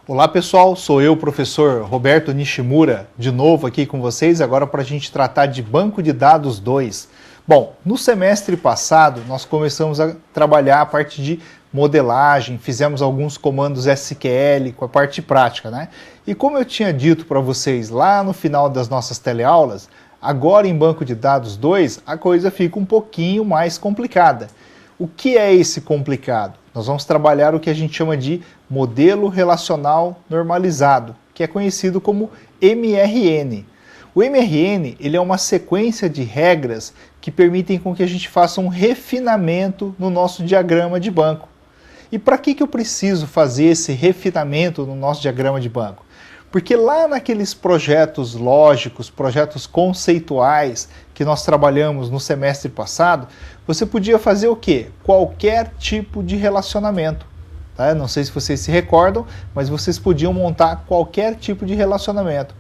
Olá pessoal, sou eu, professor Roberto Nishimura, de novo aqui com vocês, agora para a gente tratar de Banco de Dados 2. Bom, no semestre passado nós começamos a trabalhar a parte de modelagem, fizemos alguns comandos SQL com a parte prática, né? E como eu tinha dito para vocês lá no final das nossas teleaulas, agora em Banco de Dados 2 a coisa fica um pouquinho mais complicada. O que é esse complicado? Nós vamos trabalhar o que a gente chama de modelo relacional normalizado, que é conhecido como MRN. O MRN ele é uma sequência de regras que permitem com que a gente faça um refinamento no nosso diagrama de banco. E para que eu preciso fazer esse refinamento no nosso diagrama de banco? Porque lá naqueles projetos lógicos, projetos conceituais que nós trabalhamos no semestre passado, você podia fazer o quê? Qualquer tipo de relacionamento. Tá? Não sei se vocês se recordam, mas vocês podiam montar qualquer tipo de relacionamento.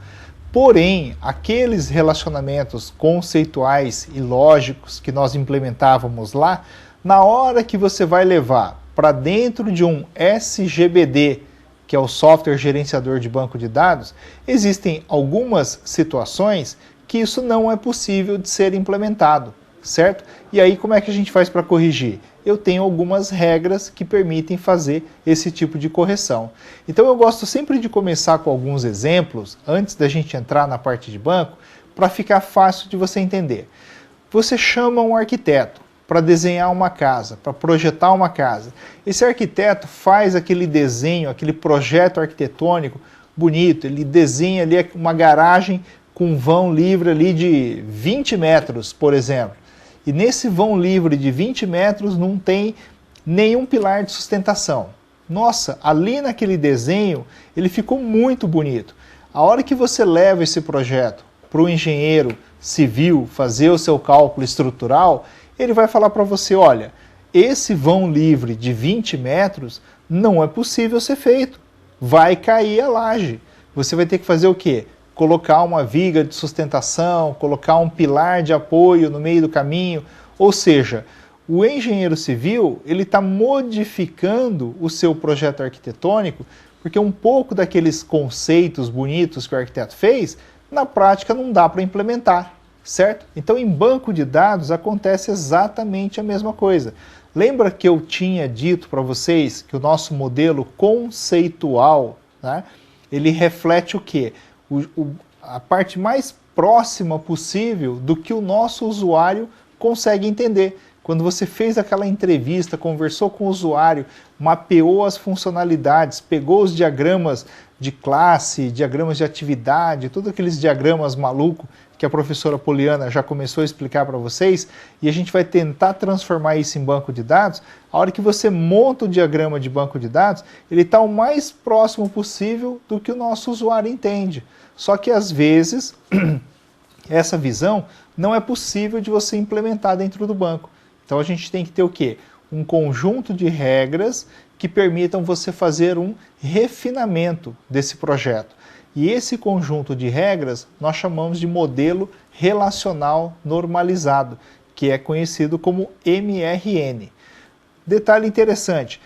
Porém, aqueles relacionamentos conceituais e lógicos que nós implementávamos lá, na hora que você vai levar para dentro de um SGBD, que é o software gerenciador de banco de dados, existem algumas situações que isso não é possível de ser implementado, certo? E aí como é que a gente faz para corrigir? Eu tenho algumas regras que permitem fazer esse tipo de correção. Então eu gosto sempre de começar com alguns exemplos, antes da gente entrar na parte de banco, para ficar fácil de você entender. Você chama um arquiteto para desenhar uma casa, para projetar uma casa. Esse arquiteto faz aquele desenho, aquele projeto arquitetônico bonito, ele desenha ali uma garagem com um vão livre ali de 20 metros, por exemplo. E nesse vão livre de 20 metros não tem nenhum pilar de sustentação. Nossa, ali naquele desenho ele ficou muito bonito. A hora que você leva esse projeto para o engenheiro civil fazer o seu cálculo estrutural, ele vai falar para você, olha, esse vão livre de 20 metros não é possível ser feito. Vai cair a laje. Você vai ter que fazer o quê? Colocar uma viga de sustentação, colocar um pilar de apoio no meio do caminho. Ou seja, o engenheiro civil ele está modificando o seu projeto arquitetônico porque um pouco daqueles conceitos bonitos que o arquiteto fez, na prática não dá para implementar. Certo? Então, em banco de dados acontece exatamente a mesma coisa. Lembra que eu tinha dito para vocês que o nosso modelo conceitual, né, ele reflete o quê? A parte mais próxima possível do que o nosso usuário consegue entender. Quando você fez aquela entrevista, conversou com o usuário, mapeou as funcionalidades, pegou os diagramas de classe, diagramas de atividade, todos aqueles diagramas malucos que a professora Poliana já começou a explicar para vocês, e a gente vai tentar transformar isso em banco de dados. A hora que você monta o diagrama de banco de dados, ele está o mais próximo possível do que o nosso usuário entende. Só que às vezes, essa visão não é possível de você implementar dentro do banco. Então a gente tem que ter o quê? Um conjunto de regras que permitam você fazer um refinamento desse projeto. E esse conjunto de regras nós chamamos de modelo relacional normalizado, que é conhecido como MRN. Detalhe interessante,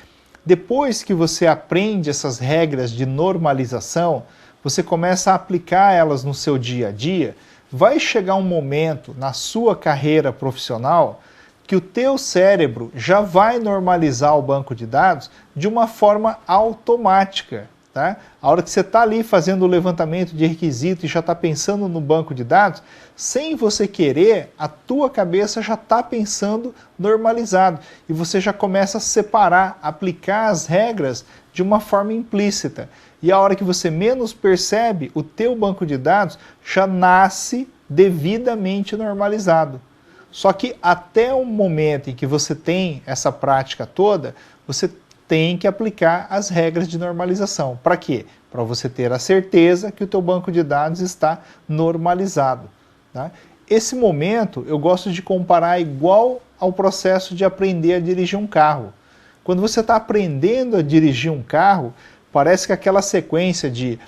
depois que você aprende essas regras de normalização, você começa a aplicar elas no seu dia a dia, vai chegar um momento na sua carreira profissional que o teu cérebro já vai normalizar o banco de dados de uma forma automática. Tá? A hora que você está ali fazendo o levantamento de requisitos e já está pensando no banco de dados, sem você querer, a tua cabeça já está pensando normalizado. E você já começa a separar, aplicar as regras de uma forma implícita. E a hora que você menos percebe, o teu banco de dados já nasce devidamente normalizado. Só que até o momento em que você tem essa prática toda, você tem que aplicar as regras de normalização. Para quê? Para você ter a certeza que o teu banco de dados está normalizado. Tá? Esse momento eu gosto de comparar igual ao processo de aprender a dirigir um carro. Quando você está aprendendo a dirigir um carro, parece que aquela sequência de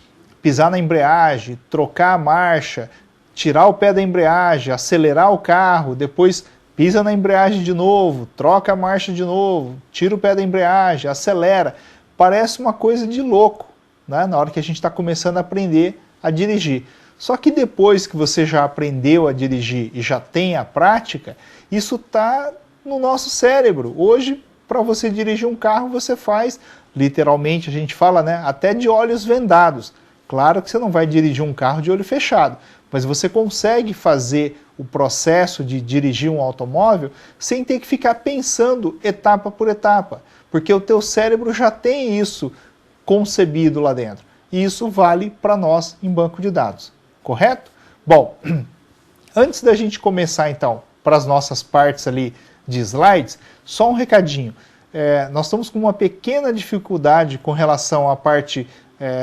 pisar na embreagem, trocar a marcha, tirar o pé da embreagem, acelerar o carro, depois pisa na embreagem de novo, troca a marcha de novo, tira o pé da embreagem, acelera. Parece uma coisa de louco. né, na hora que a gente está começando a aprender a dirigir. Só que depois que você já aprendeu a dirigir e já tem a prática, isso está no nosso cérebro. Hoje, para você dirigir um carro, você faz, literalmente, a gente fala, né, até de olhos vendados. Claro que você não vai dirigir um carro de olho fechado, mas você consegue fazer o processo de dirigir um automóvel sem ter que ficar pensando etapa por etapa, porque o teu cérebro já tem isso concebido lá dentro. E isso vale para nós em banco de dados, correto? Bom, antes da gente começar então para as nossas partes ali de slides, só um recadinho. Nós estamos com uma pequena dificuldade com relação à parte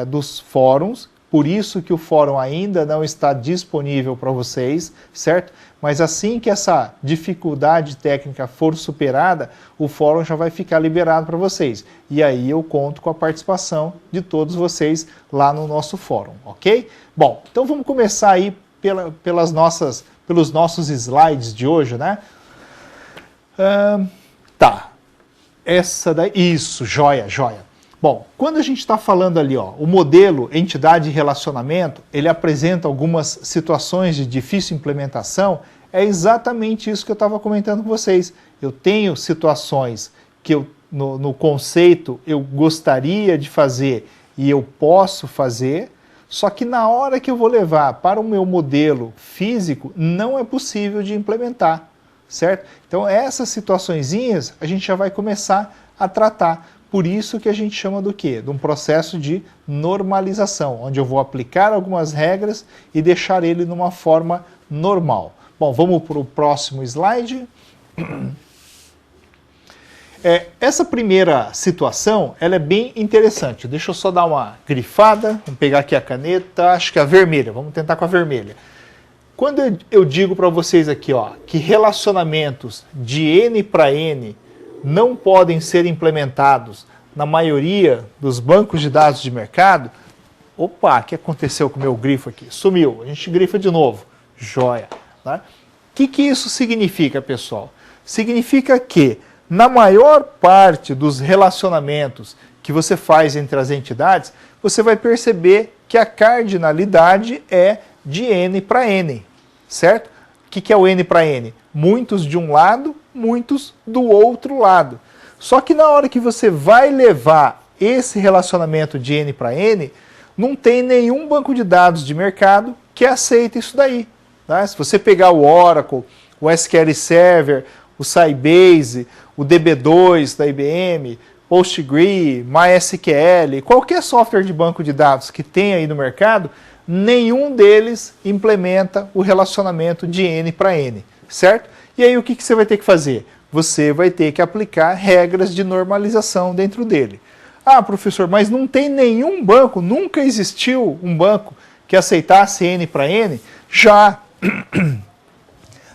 dos fóruns, por isso que o fórum ainda não está disponível para vocês, certo? Mas assim que essa dificuldade técnica for superada, o fórum já vai ficar liberado para vocês. E aí eu conto com a participação de todos vocês lá no nosso fórum, ok? Bom, então vamos começar aí pelos nossos slides de hoje, né? Tá, essa daí, isso, joia. Bom, quando a gente está falando ali, ó, o modelo entidade e relacionamento, ele apresenta algumas situações de difícil implementação, é exatamente isso que eu estava comentando com vocês. Eu tenho situações que no conceito eu gostaria de fazer e eu posso fazer, só que na hora que eu vou levar para o meu modelo físico, não é possível de implementar, certo? Então essas situaçõezinhas a gente já vai começar a tratar. Por isso que a gente chama do quê? De um processo de normalização, onde eu vou aplicar algumas regras e deixar ele numa forma normal. Bom, vamos para o próximo slide. Essa primeira situação, ela é bem interessante. Deixa eu só dar uma grifada. Vamos pegar aqui a caneta, acho que é a vermelha. Vamos tentar com a vermelha. Quando eu digo para vocês aqui, ó, que relacionamentos de N para N não podem ser implementados na maioria dos bancos de dados de mercado, opa, o que aconteceu com o meu grifo aqui? Sumiu, a gente grifa de novo, joia. Tá? O que isso significa, pessoal? Significa que na maior parte dos relacionamentos que você faz entre as entidades, você vai perceber que a cardinalidade é de N para N, certo? O que é o N para N? Muitos de um lado, muitos do outro lado. Só que na hora que você vai levar esse relacionamento de N para N, não tem nenhum banco de dados de mercado que aceite isso daí. Tá? Se você pegar o Oracle, o SQL Server, o Sybase, o DB2 da IBM, PostgreSQL, MySQL, qualquer software de banco de dados que tem aí no mercado, nenhum deles implementa o relacionamento de N para N, certo? E aí o que você vai ter que fazer? Você vai ter que aplicar regras de normalização dentro dele. Ah, professor, mas não tem nenhum banco, nunca existiu um banco que aceitasse N para N? Já.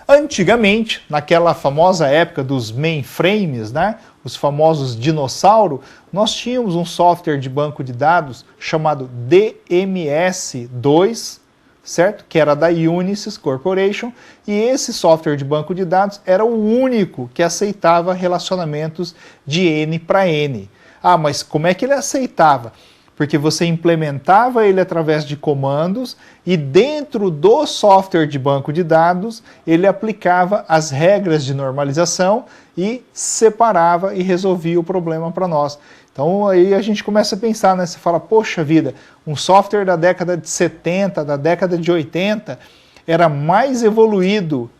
Antigamente, naquela famosa época dos mainframes, né, os famosos dinossauro, nós tínhamos um software de banco de dados chamado DMS2, certo? Que era da Unisys Corporation, e esse software de banco de dados era o único que aceitava relacionamentos de N para N. Ah, mas como é que ele aceitava? Porque você implementava ele através de comandos e dentro do software de banco de dados ele aplicava as regras de normalização e separava e resolvia o problema para nós. Então aí a gente começa a pensar, né? Você fala, poxa vida, um software da década de 70, da década de 80, era mais evoluído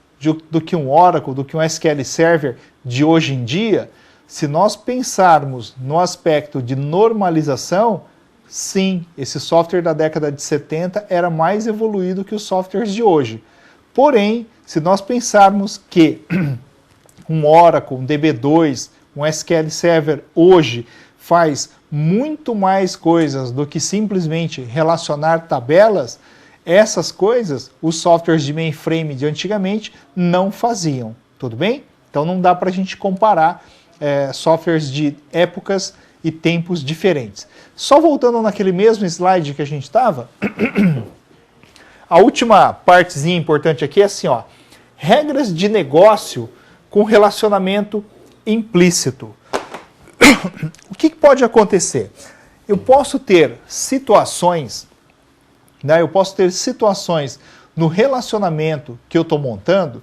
do que um Oracle, do que um SQL Server de hoje em dia. Se nós pensarmos no aspecto de normalização, sim, esse software da década de 70 era mais evoluído que os softwares de hoje. Porém, se nós pensarmos que um Oracle, um DB2, um SQL Server hoje faz muito mais coisas do que simplesmente relacionar tabelas, essas coisas os softwares de mainframe de antigamente não faziam, tudo bem? Então não dá para a gente comparar softwares de épocas e tempos diferentes. Só voltando naquele mesmo slide que a gente estava, a última partezinha importante aqui é assim, ó, regras de negócio com relacionamento implícito. O que pode acontecer? eu posso ter situações, né, no relacionamento que eu estou montando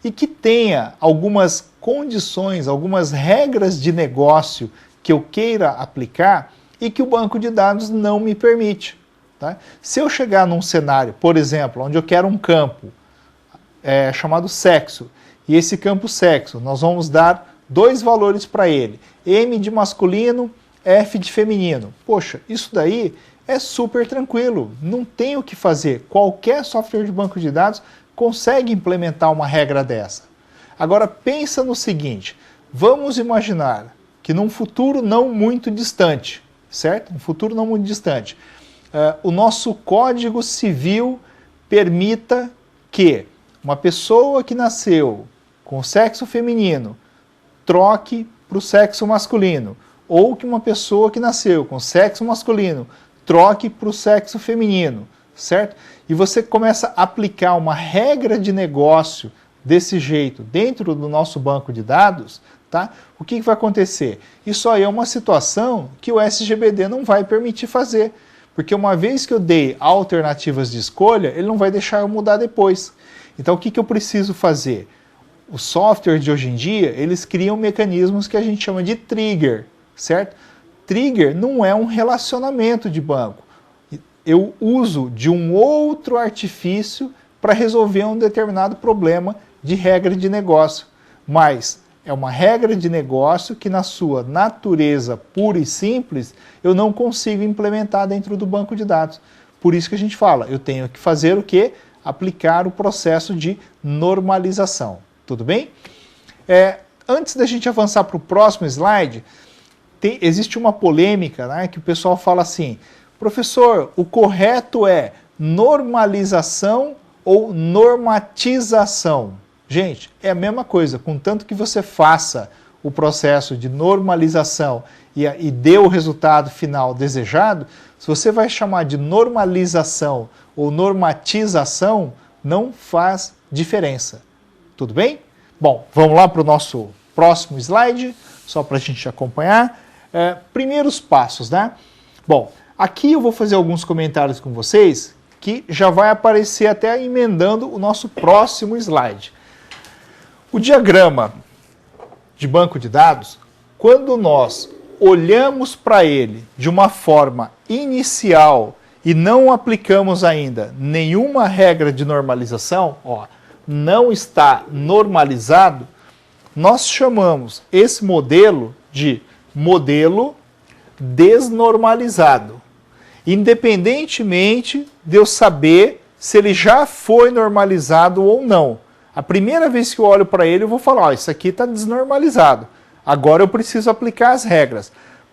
e que tenha algumas condições, algumas regras de negócio que eu queira aplicar e que o banco de dados não me permite. Tá? Se eu chegar num cenário, por exemplo, onde eu quero um campo chamado sexo, e esse campo sexo, nós vamos dar 2 valores para ele, M de masculino, F de feminino. Poxa, isso daí é super tranquilo, não tem o que fazer. Qualquer software de banco de dados consegue implementar uma regra dessa. Agora pensa no seguinte, vamos imaginar que num futuro não muito distante, certo? Um futuro não muito distante, o nosso Código Civil permita que uma pessoa que nasceu com sexo feminino troque para o sexo masculino, ou que uma pessoa que nasceu com sexo masculino troque para o sexo feminino, certo? E você começa a aplicar uma regra de negócio desse jeito dentro do nosso banco de dados, tá? O que vai acontecer? Isso aí é uma situação que o SGBD não vai permitir fazer, porque uma vez que eu dei alternativas de escolha, ele não vai deixar eu mudar depois. Então o que eu preciso fazer? Os softwares de hoje em dia, eles criam mecanismos que a gente chama de trigger, certo? Trigger não é um relacionamento de banco. Eu uso de um outro artifício para resolver um determinado problema de regra de negócio. Mas é uma regra de negócio que na sua natureza pura e simples, eu não consigo implementar dentro do banco de dados. Por isso que a gente fala, eu tenho que fazer o quê? Aplicar o processo de normalização. Tudo bem? Antes da gente avançar para o próximo slide, existe uma polêmica, né, que o pessoal fala assim, professor, o correto é normalização ou normatização? Gente, é a mesma coisa, contanto que você faça o processo de normalização e dê o resultado final desejado, se você vai chamar de normalização ou normatização, não faz diferença. Tudo bem? Bom, vamos lá para o nosso próximo slide, só para a gente acompanhar. Primeiros passos, né? Bom, aqui eu vou fazer alguns comentários com vocês que já vai aparecer até emendando o nosso próximo slide. O diagrama de banco de dados, quando nós olhamos para ele de uma forma inicial e não aplicamos ainda nenhuma regra de normalização, não está normalizado, nós chamamos esse modelo de modelo desnormalizado, independentemente de eu saber se ele já foi normalizado ou não. A primeira vez que eu olho para ele, eu vou falar, isso aqui está desnormalizado. Agora eu preciso aplicar as regras.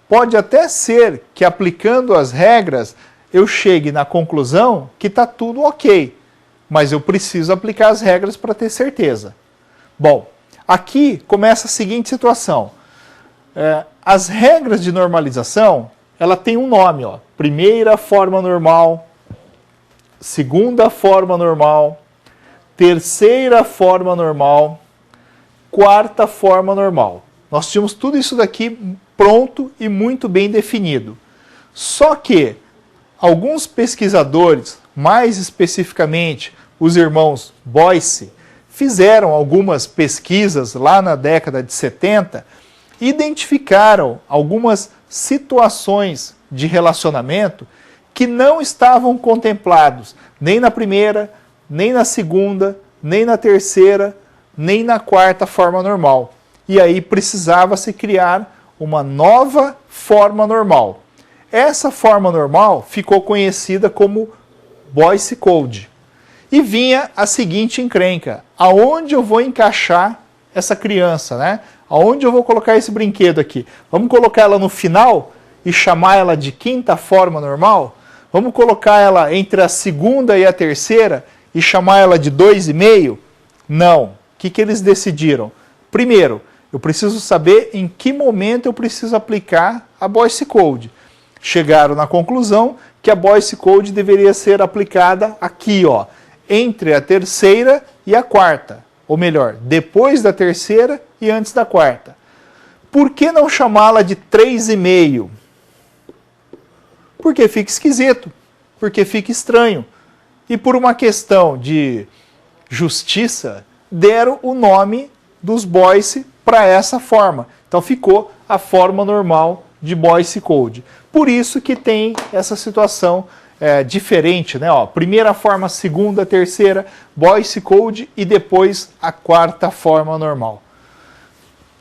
Pode até ser que aplicando as regras, eu chegue na conclusão que está tudo ok. Mas eu preciso aplicar as regras para ter certeza. Bom, aqui começa a seguinte situação. As regras de normalização, ela tem um nome. Primeira forma normal, segunda forma normal, terceira forma normal, quarta forma normal. Nós tínhamos tudo isso daqui pronto e muito bem definido. Só que alguns pesquisadores, mais especificamente os irmãos Boyce, fizeram algumas pesquisas lá na década de 70, identificaram algumas situações de relacionamento que não estavam contemplados nem na primeira, nem na segunda, nem na terceira, nem na quarta forma normal. E aí precisava se criar uma nova forma normal. Essa forma normal ficou conhecida como Boyce Code. E vinha a seguinte encrenca, aonde eu vou encaixar essa criança, né? Aonde eu vou colocar esse brinquedo aqui? Vamos colocar ela no final e chamar ela de quinta forma normal? Vamos colocar ela entre a segunda e a terceira e chamar ela de 2,5? Não. O que eles decidiram? Primeiro, eu preciso saber em que momento eu preciso aplicar a Boyce Code. Chegaram na conclusão que a Boyce Code deveria ser aplicada aqui, entre a terceira e a quarta. Ou melhor, depois da terceira e antes da quarta. Por que não chamá-la de 3,5? Porque fica esquisito, porque fica estranho. E por uma questão de justiça, deram o nome dos Boyce para essa forma. Então ficou a forma normal de Boyce Code. Por isso que tem essa situação diferente, né? Ó, primeira forma, segunda, terceira, Boyce Code e depois a quarta forma normal.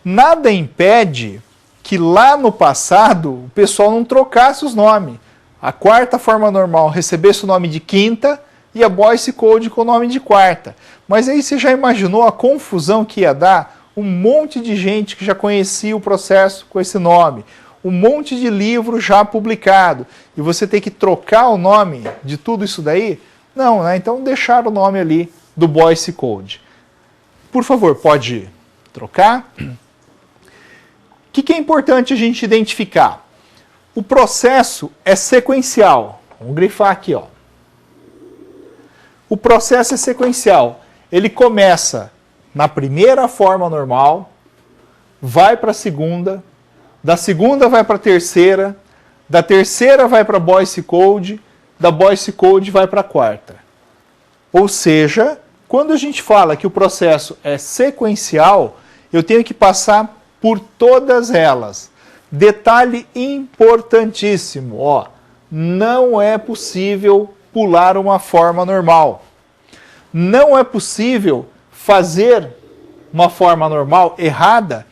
Nada impede que lá no passado o pessoal não trocasse os nomes. A quarta forma normal recebesse o nome de quinta e a Boyce Code com o nome de quarta. Mas aí você já imaginou a confusão que ia dar? Um monte de gente que já conhecia o processo com esse nome, um monte de livro já publicado, e você tem que trocar o nome de tudo isso daí? Não, né? Então deixar o nome ali do Boyce Code. Por favor, pode trocar. O que é importante a gente identificar? O processo é sequencial. Vamos grifar aqui, ó. O processo é sequencial. Ele começa na primeira forma normal, vai para a segunda, da segunda vai para a terceira, da terceira vai para a Boyce Code, da Boyce Code vai para a quarta. Ou seja, quando a gente fala que o processo é sequencial, eu tenho que passar por todas elas. Detalhe importantíssimo, ó, não é possível pular uma forma normal. Não é possível fazer uma forma normal errada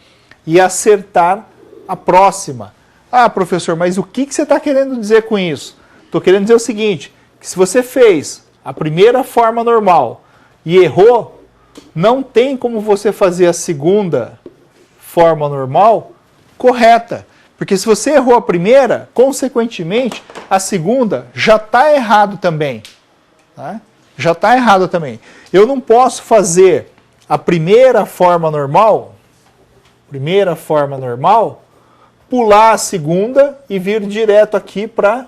e acertar a próxima. Ah, professor, mas o que você está querendo dizer com isso? Estou querendo dizer o seguinte, que se você fez a primeira forma normal e errou, não tem como você fazer a segunda forma normal correta. Porque se você errou a primeira, consequentemente, a segunda já está errado também. Tá? Já está errado também. Eu não posso fazer a primeira forma normal, pular a segunda e vir direto aqui para a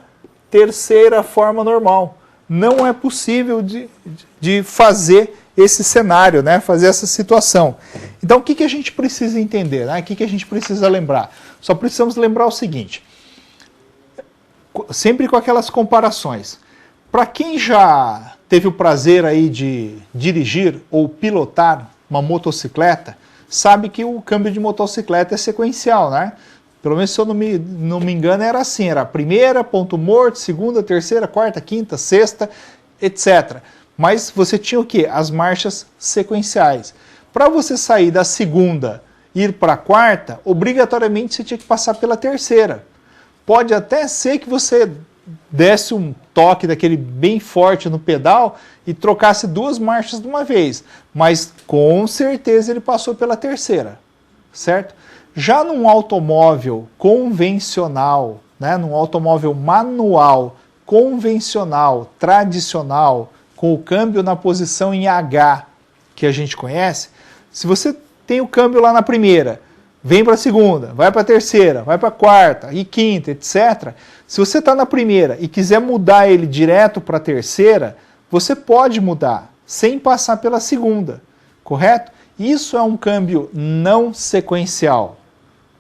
terceira forma normal. Não é possível de fazer esse cenário, né? Fazer essa situação. Então, o que a gente precisa entender? Né? O que a gente precisa lembrar? Só precisamos lembrar o seguinte, sempre com aquelas comparações. Para quem já teve o prazer aí de dirigir ou pilotar uma motocicleta, sabe que o câmbio de motocicleta é sequencial, né? Pelo menos se eu não me engano era assim, era primeira, ponto morto, segunda, terceira, quarta, quinta, sexta, etc. Mas você tinha o quê? As marchas sequenciais. Para você sair da segunda e ir para a quarta, obrigatoriamente você tinha que passar pela terceira. Pode até ser que você desse um toque daquele bem forte no pedal e trocasse duas marchas de uma vez, mas com certeza ele passou pela terceira, certo? Já num automóvel convencional, né, num automóvel manual, convencional, tradicional, com o câmbio na posição em H, que a gente conhece, se você tem o câmbio lá na primeira, vem para a segunda, vai para a terceira, vai para a quarta e quinta, etc. Se você está na primeira e quiser mudar ele direto para a terceira, você pode mudar, sem passar pela segunda, correto? Isso é um câmbio não sequencial.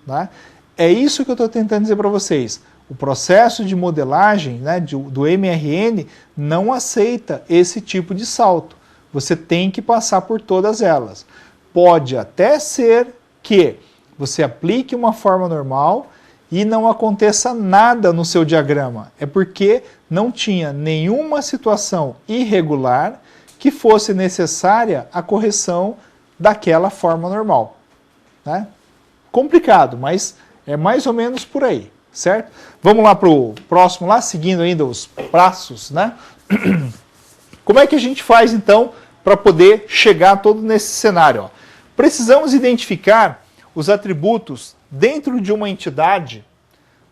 Né? É isso que eu estou tentando dizer para vocês. O processo de modelagem, né, do MRN não aceita esse tipo de salto. Você tem que passar por todas elas. Pode até ser que você aplique uma forma normal e não aconteça nada no seu diagrama. É porque não tinha nenhuma situação irregular que fosse necessária a correção daquela forma normal. Né? Complicado, mas é mais ou menos por aí, certo? Vamos lá para o próximo, lá seguindo ainda os passos, né? Como é que a gente faz então para poder chegar todo nesse cenário? Ó? Precisamos identificar os atributos dentro de uma entidade,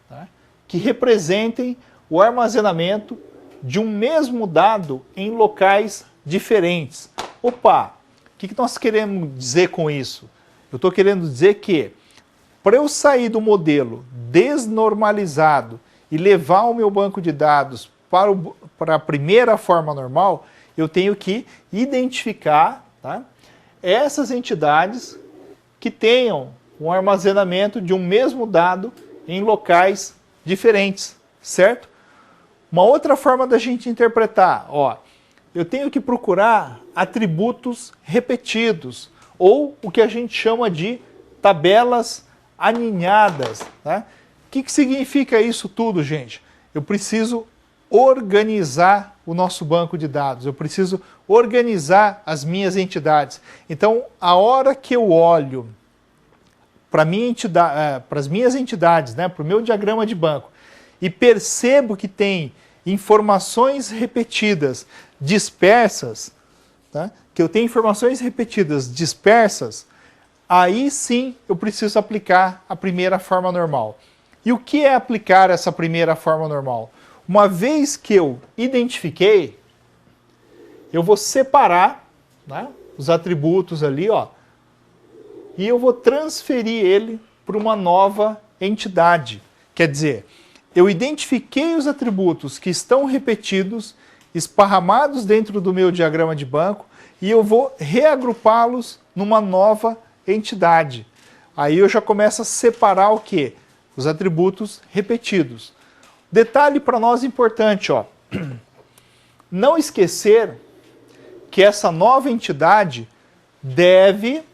tá, que representem o armazenamento de um mesmo dado em locais diferentes. Opa, o que nós queremos dizer com isso? Eu estou querendo dizer que para eu sair do modelo desnormalizado e levar o meu banco de dados para a primeira forma normal, eu tenho que identificar, tá, essas entidades que tenham um armazenamento de um mesmo dado em locais diferentes, certo? Uma outra forma da gente interpretar, ó, eu tenho que procurar atributos repetidos, ou o que a gente chama de tabelas aninhadas. Né? O que significa isso tudo, gente? Eu preciso organizar o nosso banco de dados, eu preciso organizar as minhas entidades. Então, a hora que eu olho para as minhas entidades, né, para o meu diagrama de banco, e percebo que tem informações repetidas dispersas, tá? Que eu tenho informações repetidas dispersas, aí sim eu preciso aplicar a primeira forma normal. E o que é aplicar essa primeira forma normal? Uma vez que eu identifiquei, eu vou separar, né, os atributos ali, ó, e eu vou transferir ele para uma nova entidade. Quer dizer, eu identifiquei os atributos que estão repetidos, esparramados dentro do meu diagrama de banco, e eu vou reagrupá-los numa nova entidade. Aí eu já começo a separar o quê? Os atributos repetidos. Detalhe para nós importante, ó. Não esquecer que essa nova entidade deve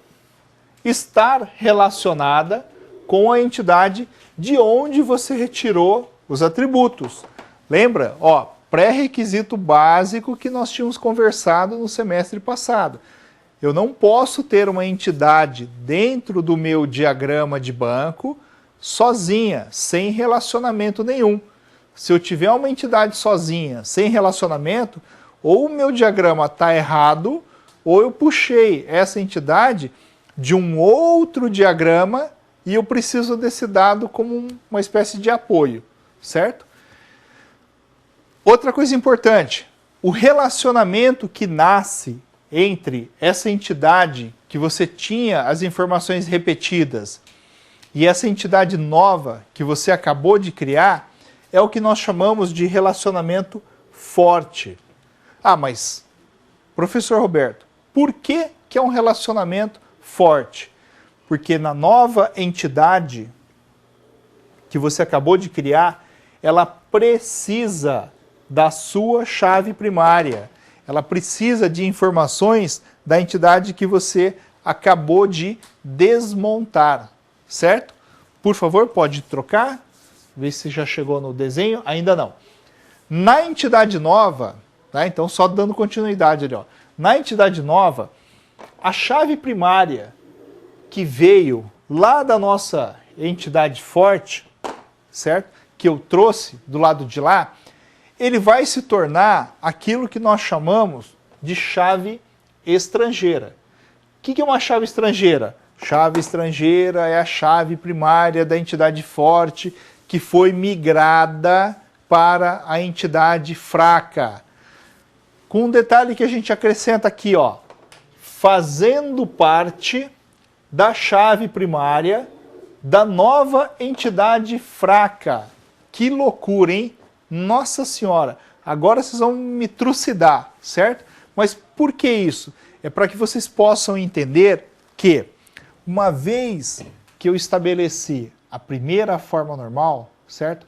estar relacionada com a entidade de onde você retirou os atributos. Lembra? Ó, pré-requisito básico que nós tínhamos conversado no semestre passado. Eu não posso ter uma entidade dentro do meu diagrama de banco sozinha, sem relacionamento nenhum. Se eu tiver uma entidade sozinha, sem relacionamento, ou o meu diagrama está errado, ou eu puxei essa entidade de um outro diagrama e eu preciso desse dado como uma espécie de apoio, certo? Outra coisa importante, o relacionamento que nasce entre essa entidade que você tinha as informações repetidas e essa entidade nova que você acabou de criar é o que nós chamamos de relacionamento forte. Ah, mas, professor Roberto, por que é um relacionamento forte? Porque na nova entidade que você acabou de criar, ela precisa da sua chave primária. Ela precisa de informações da entidade que você acabou de desmontar, certo? Por favor, pode trocar. Ver se já chegou no desenho. Ainda não. Na entidade nova, tá? Então só dando continuidade ali, ó. Na entidade nova, a chave primária que veio lá da nossa entidade forte, certo? Que eu trouxe do lado de lá, ele vai se tornar aquilo que nós chamamos de chave estrangeira. O que é uma chave estrangeira? Chave estrangeira é a chave primária da entidade forte que foi migrada para a entidade fraca. Com um detalhe que a gente acrescenta aqui, ó, fazendo parte da chave primária da nova entidade fraca. Que loucura, hein? Nossa Senhora! Agora vocês vão me trucidar, certo? Mas por que isso? É para que vocês possam entender que, uma vez que eu estabeleci a primeira forma normal, certo?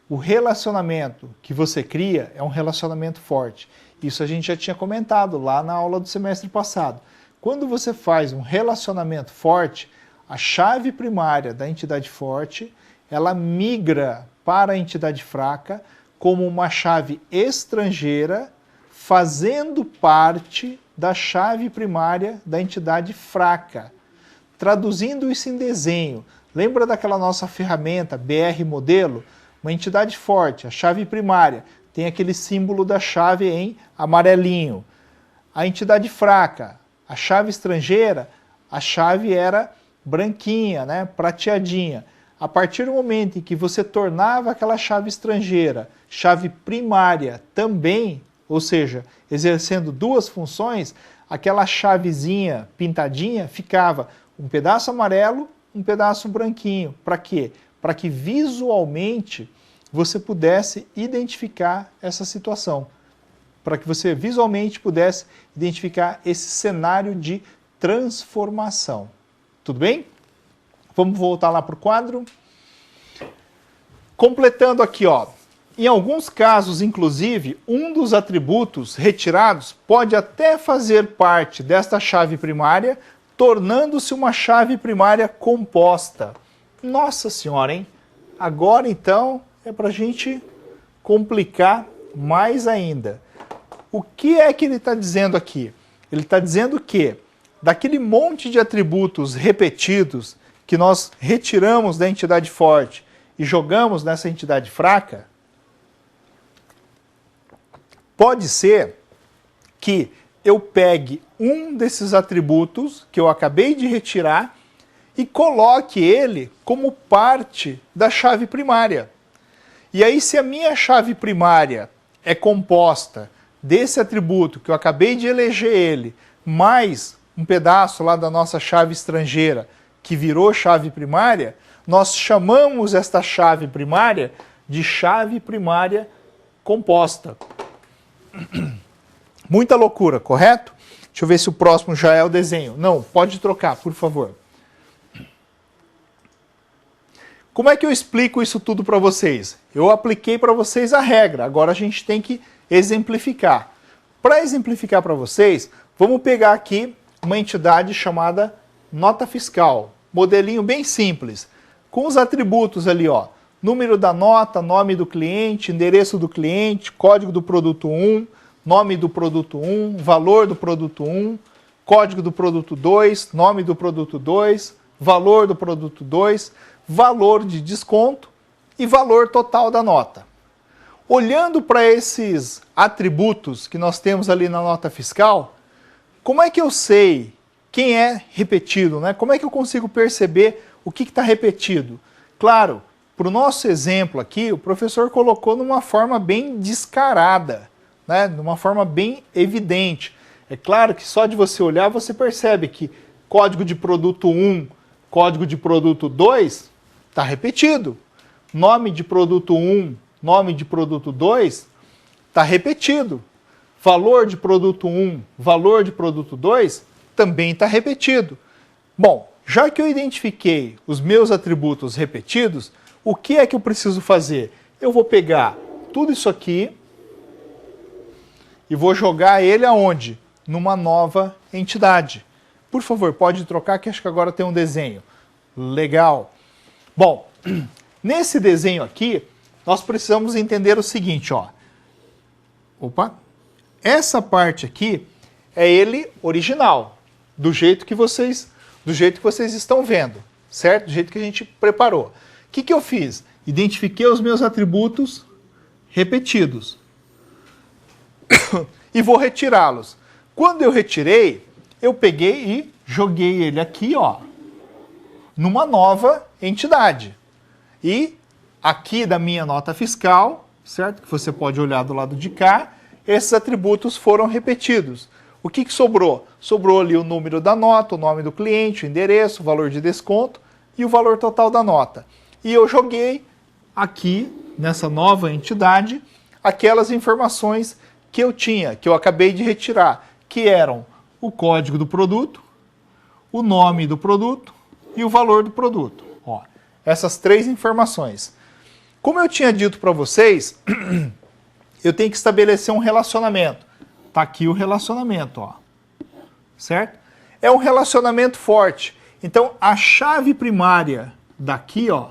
O relacionamento que você cria é um relacionamento forte. Isso a gente já tinha comentado lá na aula do semestre passado. Quando você faz um relacionamento forte, a chave primária da entidade forte, ela migra para a entidade fraca como uma chave estrangeira, fazendo parte da chave primária da entidade fraca. Traduzindo isso em desenho, lembra daquela nossa ferramenta BR Modelo? Uma entidade forte, a chave primária, tem aquele símbolo da chave em amarelinho. A entidade fraca, a chave estrangeira, a chave era branquinha, né, prateadinha. A partir do momento em que você tornava aquela chave estrangeira chave primária também, ou seja, exercendo duas funções, aquela chavezinha pintadinha ficava um pedaço amarelo, um pedaço branquinho. Para quê? Para que visualmente você pudesse identificar essa situação. Para que você visualmente pudesse identificar esse cenário de transformação. Tudo bem? Vamos voltar lá para o quadro. Completando aqui, ó, Em alguns casos, inclusive, um dos atributos retirados pode até fazer parte desta chave primária, tornando-se uma chave primária composta. Nossa Senhora, hein? Agora, então, é para a gente complicar mais ainda. O que é que ele está dizendo aqui? Ele está dizendo que, daquele monte de atributos repetidos que nós retiramos da entidade forte e jogamos nessa entidade fraca, pode ser que eu pegue um desses atributos que eu acabei de retirar e coloque ele como parte da chave primária. E aí, se a minha chave primária é composta desse atributo que eu acabei de eleger ele, mais um pedaço lá da nossa chave estrangeira que virou chave primária, nós chamamos esta chave primária de chave primária composta. Muita loucura, correto? Deixa eu ver se o próximo já é o desenho. Não, pode trocar, por favor. Como é que eu explico isso tudo para vocês? Eu apliquei para vocês a regra, agora a gente tem que exemplificar. Para exemplificar para vocês, vamos pegar aqui uma entidade chamada nota fiscal. Modelinho bem simples, com os atributos ali, ó. Número da nota, nome do cliente, endereço do cliente, código do produto 1, nome do produto 1, valor do produto 1, código do produto 2, nome do produto 2, valor do produto 2, valor de desconto e valor total da nota. Olhando para esses atributos que nós temos ali na nota fiscal, como é que eu sei quem é repetido, né? Como é que eu consigo perceber o que está repetido? Claro, para o nosso exemplo aqui, o professor colocou numa forma bem descarada, né? De uma forma bem evidente. É claro que só de você olhar você percebe que código de produto 1, código de produto 2 está repetido. Nome de produto 1, nome de produto 2 está repetido. Valor de produto 1, valor de produto 2 também está repetido. Bom, já que eu identifiquei os meus atributos repetidos, o que é que eu preciso fazer? Eu vou pegar tudo isso aqui e vou jogar ele aonde? Numa nova entidade. Por favor, pode trocar que acho que agora tem um desenho. Legal. Bom, nesse desenho aqui, nós precisamos entender o seguinte, ó. Opa! Essa parte aqui é ele original, do jeito que vocês estão vendo, certo? Do jeito que a gente preparou. O que eu fiz? Identifiquei os meus atributos repetidos e vou retirá-los. Quando eu retirei, eu peguei e joguei ele aqui, ó, numa nova entidade. E aqui da minha nota fiscal, certo? Que você pode olhar do lado de cá, esses atributos foram repetidos. O que sobrou? Sobrou ali o número da nota, o nome do cliente, o endereço, o valor de desconto e o valor total da nota. E eu joguei aqui, nessa nova entidade, aquelas informações que eu tinha, que eu acabei de retirar, que eram o código do produto, o nome do produto e o valor do produto. Ó, essas três informações. Como eu tinha dito para vocês, eu tenho que estabelecer um relacionamento. Está aqui o relacionamento, ó. Certo? É um relacionamento forte. Então, a chave primária daqui, ó,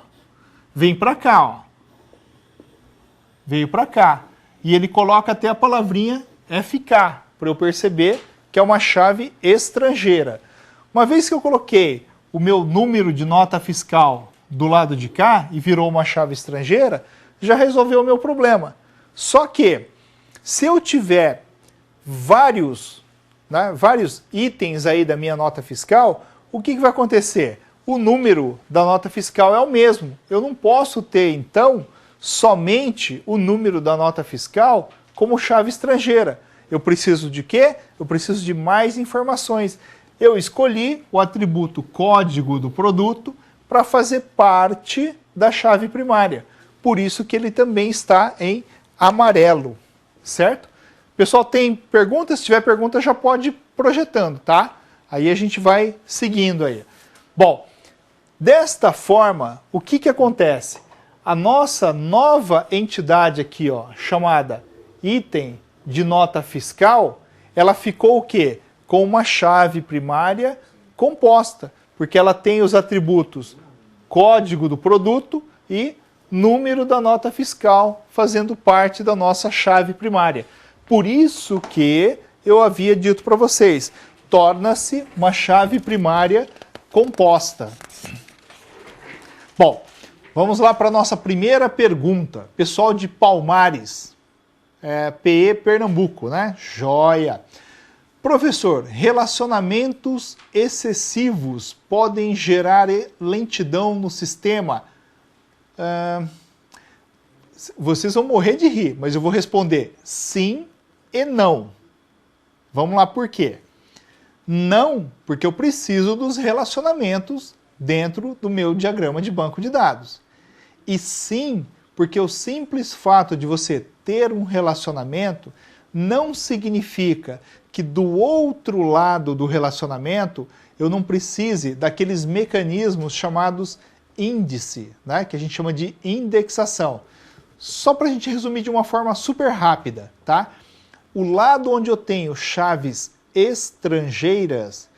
vem para cá, ó. Veio para cá. E ele coloca até a palavrinha FK, para eu perceber que é uma chave estrangeira. Uma vez que eu coloquei o meu número de nota fiscal do lado de cá e virou uma chave estrangeira, já resolveu o meu problema. Só que, se eu tiver vários itens aí da minha nota fiscal, o que vai acontecer? O número da nota fiscal é o mesmo. Eu não posso ter, então, somente o número da nota fiscal como chave estrangeira. Eu preciso de quê? Eu preciso de mais informações. Eu escolhi o atributo código do produto para fazer parte da chave primária. Por isso que ele também está em amarelo, certo? Pessoal, tem perguntas? Se tiver pergunta, já pode ir projetando, tá? Aí a gente vai seguindo aí. Bom, desta forma, o que acontece? A nossa nova entidade aqui, ó, chamada item de nota fiscal, ela ficou o quê? Com uma chave primária composta, porque ela tem os atributos código do produto e número da nota fiscal, fazendo parte da nossa chave primária. Por isso que eu havia dito para vocês, torna-se uma chave primária composta. Bom, vamos lá para a nossa primeira pergunta. Pessoal de Palmares, PE Pernambuco, né? Joia. Professor, relacionamentos excessivos podem gerar lentidão no sistema? Vocês vão morrer de rir, mas eu vou responder sim e não. Vamos lá, por quê? Não, porque eu preciso dos relacionamentos dentro do meu diagrama de banco de dados. E sim, porque o simples fato de você ter um relacionamento não significa que do outro lado do relacionamento eu não precise daqueles mecanismos chamados índice, né, que a gente chama de indexação. Só para a gente resumir de uma forma super rápida, tá? O lado onde eu tenho chaves estrangeiras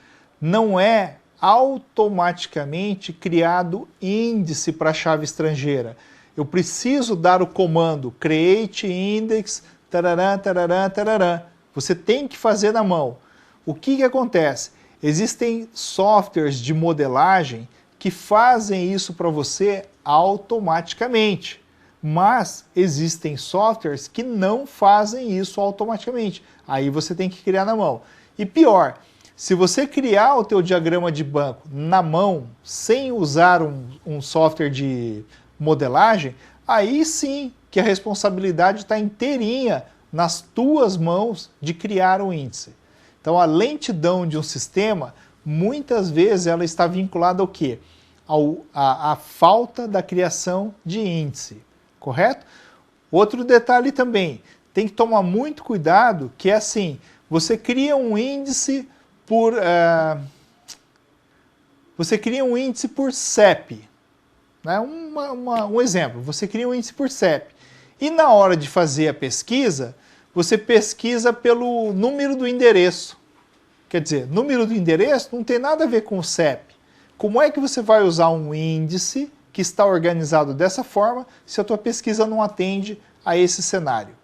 não é automaticamente criado índice para a chave estrangeira. Eu preciso dar o comando create index, tarará, tarará, tarará. Você tem que fazer na mão. O que acontece? Existem softwares de modelagem que fazem isso para você automaticamente. Mas existem softwares que não fazem isso automaticamente. Aí você tem que criar na mão. E pior, se você criar o teu diagrama de banco na mão, sem usar um software de modelagem, aí sim que a responsabilidade está inteirinha nas tuas mãos de criar um índice. Então a lentidão de um sistema, muitas vezes ela está vinculada ao quê? À falta da criação de índice, correto? Outro detalhe também, tem que tomar muito cuidado, que é assim, você cria um índice por CEP, né? Um exemplo, você cria um índice por CEP, e na hora de fazer a pesquisa, você pesquisa pelo número do endereço. Quer dizer, número do endereço não tem nada a ver com o CEP. Como é que você vai usar um índice que está organizado dessa forma se a tua pesquisa não atende a esse cenário?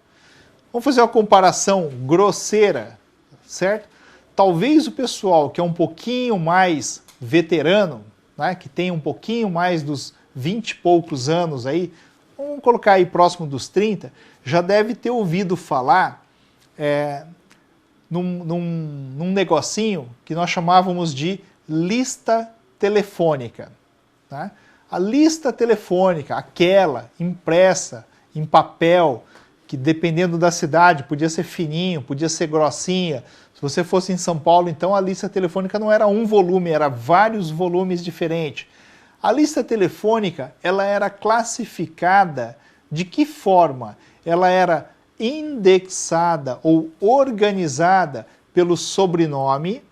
Vamos fazer uma comparação grosseira, certo? Talvez o pessoal que é um pouquinho mais veterano, né, que tem um pouquinho mais dos 20 e poucos anos aí, vamos colocar aí próximo dos 30, já deve ter ouvido falar num negocinho que nós chamávamos de lista telefônica. Tá? A lista telefônica, aquela impressa em papel, que dependendo da cidade podia ser fininho, podia ser grossinha. Se você fosse em São Paulo, então a lista telefônica não era um volume, era vários volumes diferentes. A lista telefônica, ela era classificada de que forma? Ela era indexada ou organizada pelo sobrenome,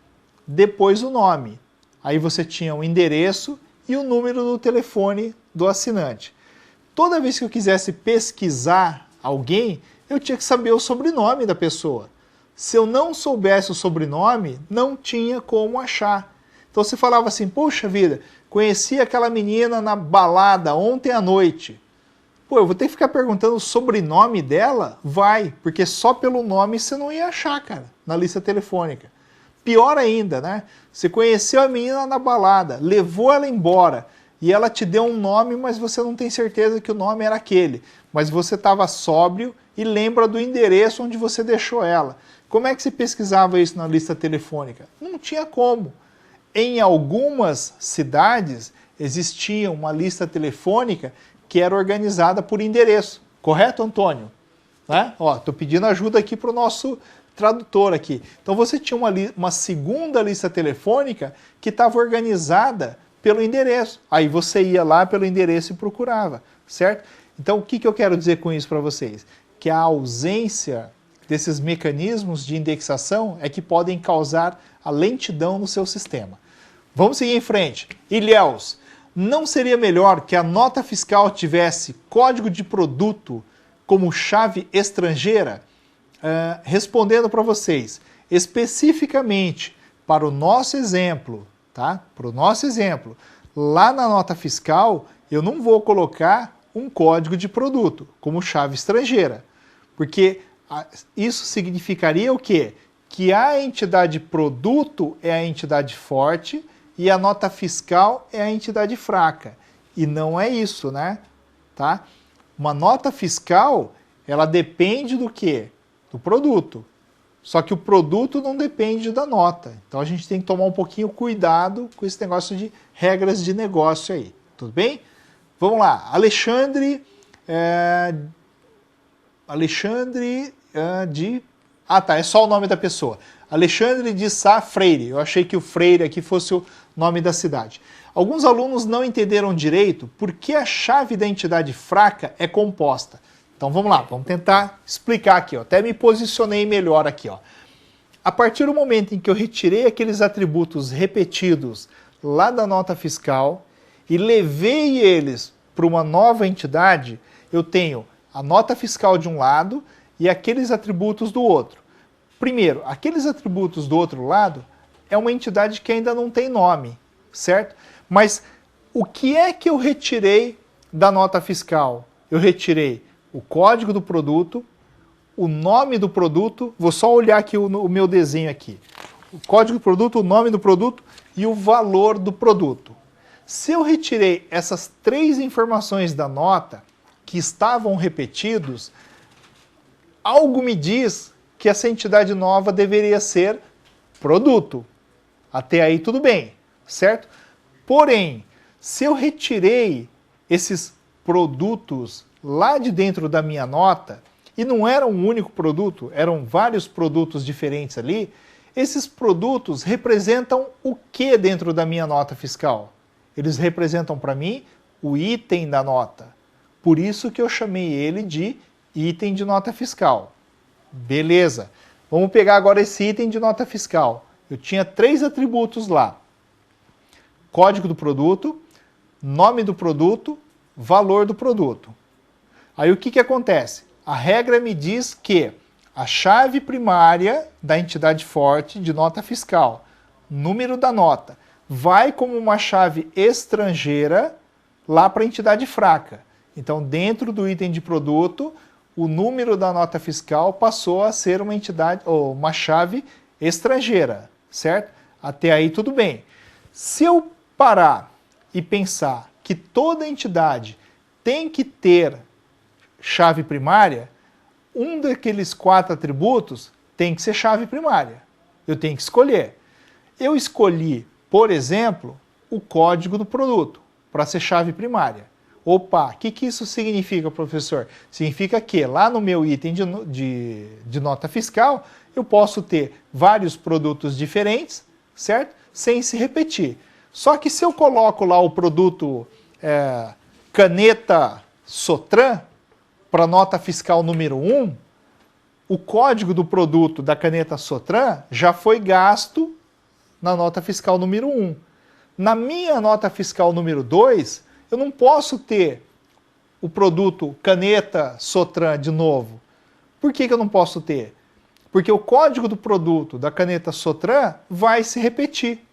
depois o nome. Aí você tinha o endereço e o número do telefone do assinante. Toda vez que eu quisesse pesquisar alguém, eu tinha que saber o sobrenome da pessoa. Se eu não soubesse o sobrenome, não tinha como achar. Então você falava assim, poxa vida, conheci aquela menina na balada ontem à noite. Pô, eu vou ter que ficar perguntando o sobrenome dela? Vai, porque só pelo nome você não ia achar, cara, na lista telefônica. Pior ainda, né? Você conheceu a menina na balada, levou ela embora e ela te deu um nome, mas você não tem certeza que o nome era aquele. Mas você estava sóbrio e lembra do endereço onde você deixou ela. Como é que se pesquisava isso na lista telefônica? Não tinha como. Em algumas cidades existia uma lista telefônica que era organizada por endereço. Correto, Antônio? Né? Ó, tô pedindo ajuda aqui para o nosso tradutor aqui. Então você tinha uma segunda lista telefônica que estava organizada pelo endereço. Aí você ia lá pelo endereço e procurava, certo? Então o que eu quero dizer com isso para vocês? Que a ausência desses mecanismos de indexação é que podem causar a lentidão no seu sistema. Vamos seguir em frente. Ilhéus, Não seria melhor que a nota fiscal tivesse código de produto como chave estrangeira? Respondendo para vocês, especificamente para o nosso exemplo, tá? Para o nosso exemplo, lá na nota fiscal, eu não vou colocar um código de produto como chave estrangeira, porque isso significaria o quê? Que a entidade produto é a entidade forte e a nota fiscal é a entidade fraca. E não é isso, né? Tá? Uma nota fiscal, ela depende do quê? Do produto. Só que o produto não depende da nota. Então a gente tem que tomar um pouquinho cuidado com esse negócio de regras de negócio aí. Tudo bem? Vamos lá. Alexandre de... Ah, tá. É só o nome da pessoa. Alexandre de Sá Freire. Eu achei que o Freire aqui fosse o nome da cidade. Alguns alunos não entenderam direito por que a chave da entidade fraca é composta. Então vamos lá, vamos tentar explicar aqui. Ó. Até me posicionei melhor aqui. Ó. A partir do momento em que eu retirei aqueles atributos repetidos lá da nota fiscal e levei eles para uma nova entidade, eu tenho a nota fiscal de um lado e aqueles atributos do outro. Primeiro, aqueles atributos do outro lado é uma entidade que ainda não tem nome, certo? Mas o que é que eu retirei da nota fiscal? Eu retirei o código do produto, o nome do produto, vou só olhar aqui o meu desenho aqui. O código do produto, o nome do produto e o valor do produto. Se eu retirei essas três informações da nota que estavam repetidos, algo me diz que essa entidade nova deveria ser produto. Até aí tudo bem, certo? Porém, se eu retirei esses produtos lá de dentro da minha nota, e não era um único produto, eram vários produtos diferentes ali, esses produtos representam o que dentro da minha nota fiscal? Eles representam para mim o item da nota. Por isso que eu chamei ele de item de nota fiscal. Beleza. Vamos pegar agora esse item de nota fiscal. Eu tinha três atributos lá. Código do produto, nome do produto, valor do produto. Aí o que acontece? A regra me diz que a chave primária da entidade forte de nota fiscal, número da nota, vai como uma chave estrangeira lá para a entidade fraca. Então, dentro do item de produto, o número da nota fiscal passou a ser uma entidade ou uma chave estrangeira, certo? Até aí tudo bem. Se eu parar e pensar que toda entidade tem que ter chave primária, um daqueles 4 atributos tem que ser chave primária. Eu tenho que escolher. Eu escolhi, por exemplo, o código do produto para ser chave primária. Opa, o que isso significa, professor? Significa que lá no meu item de nota fiscal, eu posso ter vários produtos diferentes, certo? Sem se repetir. Só que se eu coloco lá o produto caneta Sotran, para nota fiscal número 1, o código do produto da caneta Sotran já foi gasto na nota fiscal número 1. Na minha nota fiscal número 2, eu não posso ter o produto caneta Sotran de novo. Por que eu não posso ter? Porque o código do produto da caneta Sotran vai se repetir.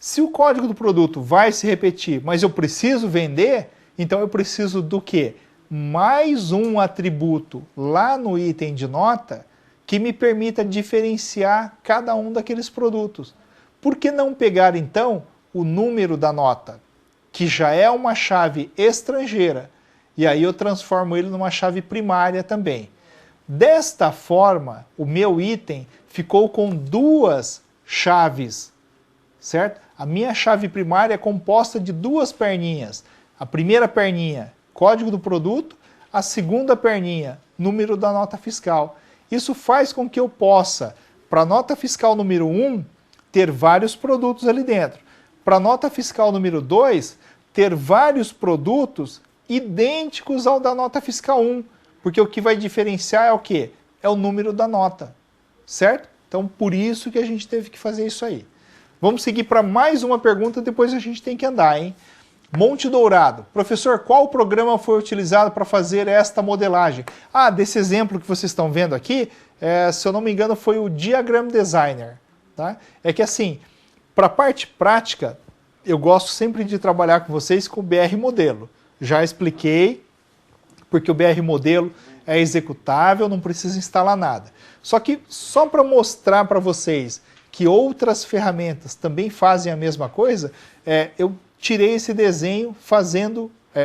Se o código do produto vai se repetir, mas eu preciso vender, então eu preciso do quê? Mais um atributo lá no item de nota que me permita diferenciar cada um daqueles produtos. Por que não pegar, então, o número da nota, que já é uma chave estrangeira, e aí eu transformo ele numa chave primária também. Desta forma, o meu item ficou com 2 chaves, certo? A minha chave primária é composta de 2 perninhas. A primeira perninha, código do produto, a segunda perninha, número da nota fiscal. Isso faz com que eu possa, para a nota fiscal número 1, ter vários produtos ali dentro. Para a nota fiscal número 2, ter vários produtos idênticos ao da nota fiscal 1, porque o que vai diferenciar é o quê? É o número da nota, certo? Então, por isso que a gente teve que fazer isso aí. Vamos seguir para mais uma pergunta, depois a gente tem que andar, hein? Monte Dourado. Professor, qual programa foi utilizado para fazer esta modelagem? Ah, desse exemplo que vocês estão vendo aqui, se eu não me engano, foi o Diagram Designer. Tá? É que assim, para a parte prática, eu gosto sempre de trabalhar com vocês com o BR Modelo. Já expliquei, porque o BR Modelo é executável, não precisa instalar nada. Só que, só para mostrar para vocês que outras ferramentas também fazem a mesma coisa, eu tirei esse desenho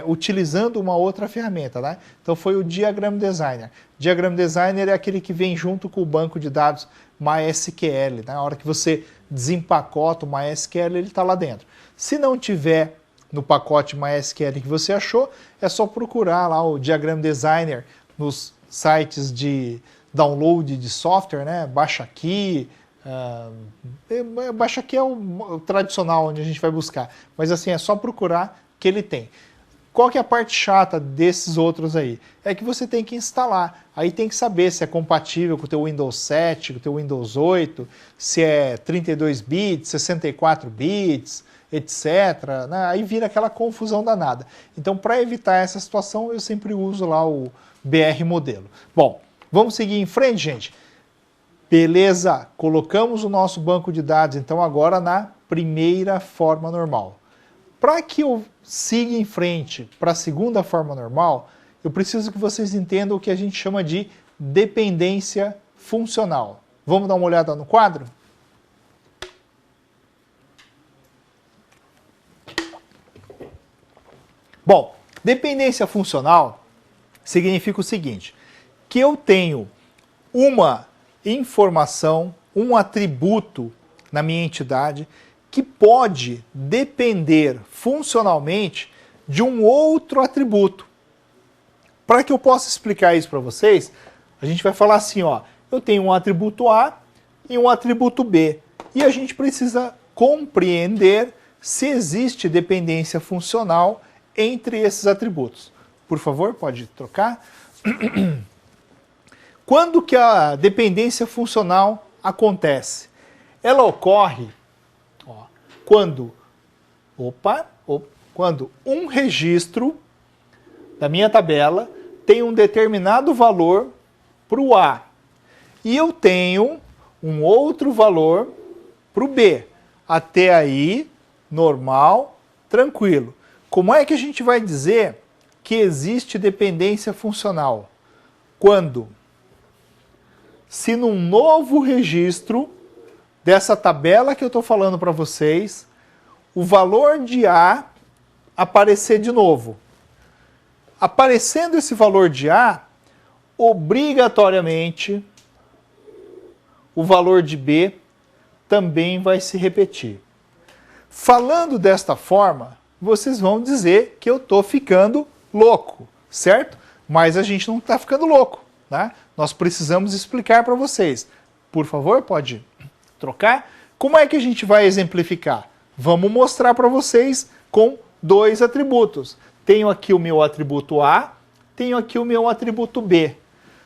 utilizando uma outra ferramenta. Né? Então foi o Diagram Designer. Diagram Designer é aquele que vem junto com o banco de dados MySQL. Né? Na hora que você desempacota o MySQL, ele está lá dentro. Se não tiver no pacote MySQL que você achou, é só procurar lá o Diagram Designer nos sites de download de software, né? Baixa aqui. Baixa aqui é o tradicional onde a gente vai buscar, mas assim é só procurar que ele tem. Qual que é a parte chata desses outros aí? É que você tem que instalar, aí tem que saber se é compatível com o teu Windows 7, com o teu Windows 8, se é 32 bits, 64 bits, etc. Aí vira aquela confusão danada. Então, para evitar essa situação, eu sempre uso lá o BR Modelo. Bom, vamos seguir em frente, gente? Beleza, colocamos o nosso banco de dados, então, agora na primeira forma normal. Para que eu siga em frente para a segunda forma normal, eu preciso que vocês entendam o que a gente chama de dependência funcional. Vamos dar uma olhada no quadro? Bom, dependência funcional significa o seguinte, que eu tenho uma informação, um atributo na minha entidade que pode depender funcionalmente de um outro atributo. Para que eu possa explicar isso para vocês, a gente vai falar assim, ó, eu tenho um atributo A e um atributo B, e a gente precisa compreender se existe dependência funcional entre esses atributos. Por favor, pode trocar. Quando que a dependência funcional acontece? Ela ocorre quando um registro da minha tabela tem um determinado valor para o A e eu tenho um outro valor para o B. Até aí, normal, tranquilo. Como é que a gente vai dizer que existe dependência funcional? Quando? Se num novo registro dessa tabela que eu estou falando para vocês, o valor de A aparecer de novo. Aparecendo esse valor de A, obrigatoriamente, o valor de B também vai se repetir. Falando desta forma, vocês vão dizer que eu estou ficando louco, certo? Mas a gente não está ficando louco, né? Nós precisamos explicar para vocês. Por favor, pode trocar? Como é que a gente vai exemplificar? Vamos mostrar para vocês com dois atributos. Tenho aqui o meu atributo A, tenho aqui o meu atributo B.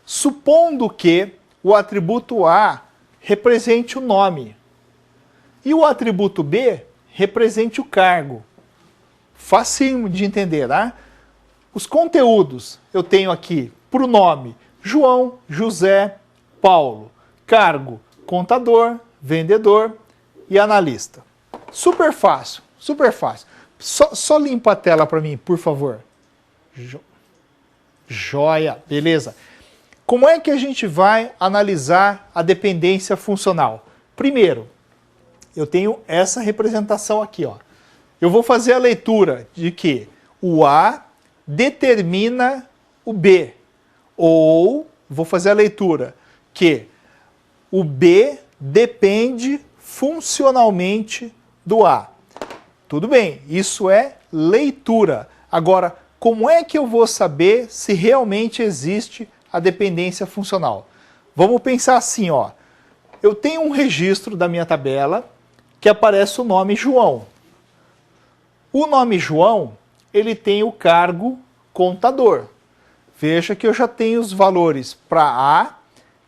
Supondo que o atributo A represente o nome e o atributo B represente o cargo. Facinho de entender, né? Os conteúdos eu tenho aqui para o nome João, José, Paulo. Cargo, contador, vendedor e analista. Super fácil, super fácil. Só limpa a tela para mim, por favor. Joia, beleza. Como é que a gente vai analisar a dependência funcional? Primeiro, eu tenho essa representação aqui, ó. Eu vou fazer a leitura de que o A determina o B. Ou vou fazer a leitura que o B depende funcionalmente do A. Tudo bem, isso é leitura. Agora, como é que eu vou saber se realmente existe a dependência funcional? Vamos pensar assim, ó. Eu tenho um registro da minha tabela que aparece o nome João. O nome João, ele tem o cargo contador. Veja que eu já tenho os valores para A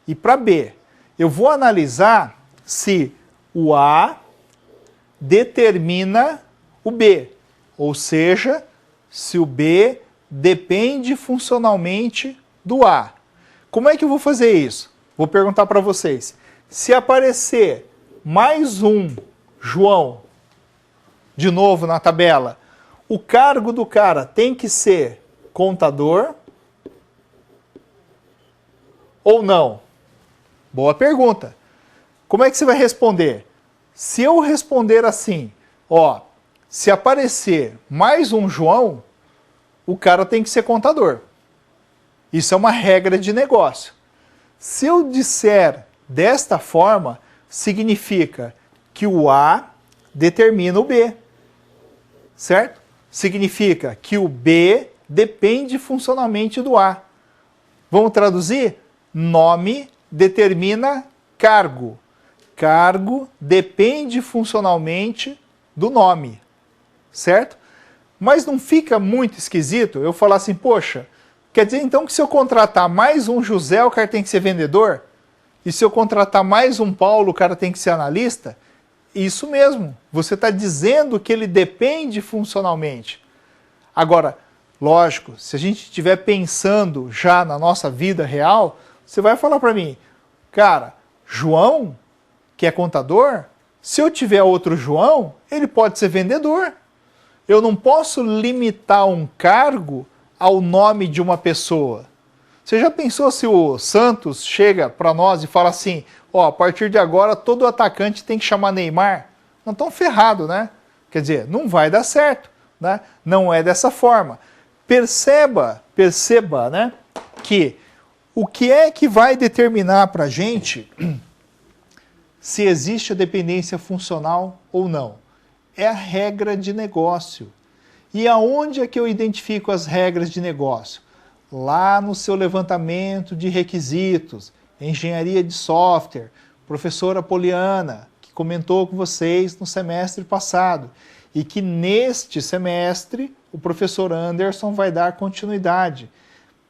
e para B. Eu vou analisar se o A determina o B, Ou seja, se o B depende funcionalmente do A. Como é que eu vou fazer isso? Vou perguntar para vocês. Se aparecer mais um João, de novo na tabela, o cargo do cara tem que ser contador ou não? Boa pergunta. Como é que você vai responder? Se eu responder assim, ó, se aparecer mais um João, o cara tem que ser contador. Isso é uma regra de negócio. Se eu disser desta forma, significa que o A determina o B, certo? Significa que o B depende funcionalmente do A. Vamos traduzir? Nome determina cargo. Cargo depende funcionalmente do nome, certo? Mas não fica muito esquisito eu falar assim, poxa, quer dizer então que se eu contratar mais um José, o cara tem que ser vendedor? E se eu contratar mais um Paulo, o cara tem que ser analista? Isso mesmo, você está dizendo que ele depende funcionalmente. Agora, lógico, se a gente estiver pensando já na nossa vida real, você vai falar para mim, cara, João, que é contador, se eu tiver outro João, ele pode ser vendedor. Eu não posso limitar um cargo ao nome de uma pessoa. Você já pensou se o Santos chega para nós e fala assim, ó, a partir de agora todo atacante tem que chamar Neymar? Não estão ferrados, né? Quer dizer, não vai dar certo, né? Não é dessa forma. Perceba, né, que o que é que vai determinar para a gente se existe a dependência funcional ou não? É a regra de negócio. E aonde é que eu identifico as regras de negócio? Lá no seu levantamento de requisitos, engenharia de software, professora Poliana, que comentou com vocês no semestre passado, e que neste semestre o professor Anderson vai dar continuidade.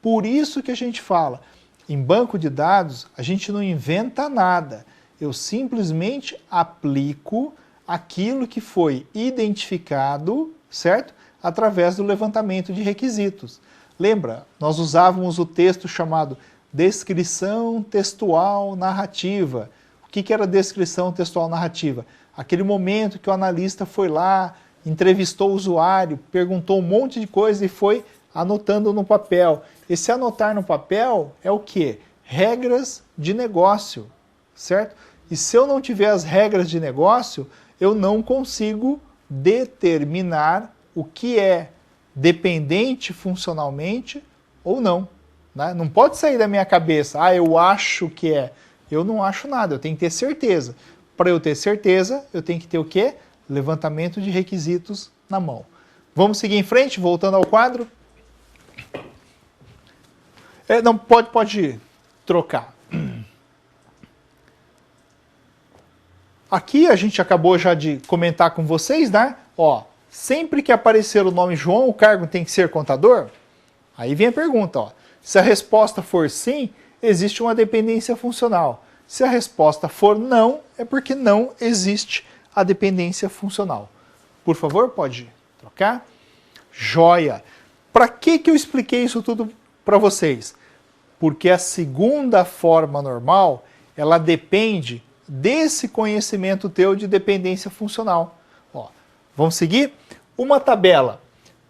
Por isso que a gente fala, em banco de dados, a gente não inventa nada, eu simplesmente aplico aquilo que foi identificado, certo? Através do levantamento de requisitos. Lembra, nós usávamos o texto chamado descrição textual narrativa. O que era descrição textual narrativa? Aquele momento que o analista foi lá, entrevistou o usuário, perguntou um monte de coisa e foi anotando no papel. Esse anotar no papel é o quê? Regras de negócio, certo? E se eu não tiver as regras de negócio, eu não consigo determinar o que é dependente funcionalmente ou não. Né? Não pode sair da minha cabeça, eu acho que é. Eu não acho nada, eu tenho que ter certeza. Para eu ter certeza, eu tenho que ter o quê? Levantamento de requisitos na mão. Vamos seguir em frente, voltando ao quadro. Não, pode trocar. Aqui a gente acabou já de comentar com vocês, né? Ó, sempre que aparecer o nome João, o cargo tem que ser contador? Aí vem a pergunta, ó. Se a resposta for sim, existe uma dependência funcional. Se a resposta for não, é porque não existe a dependência funcional. Por favor, pode trocar? Joia! Para que eu expliquei isso tudo para vocês? Porque a segunda forma normal, ela depende desse conhecimento teu de dependência funcional. Ó, vamos seguir? Uma tabela,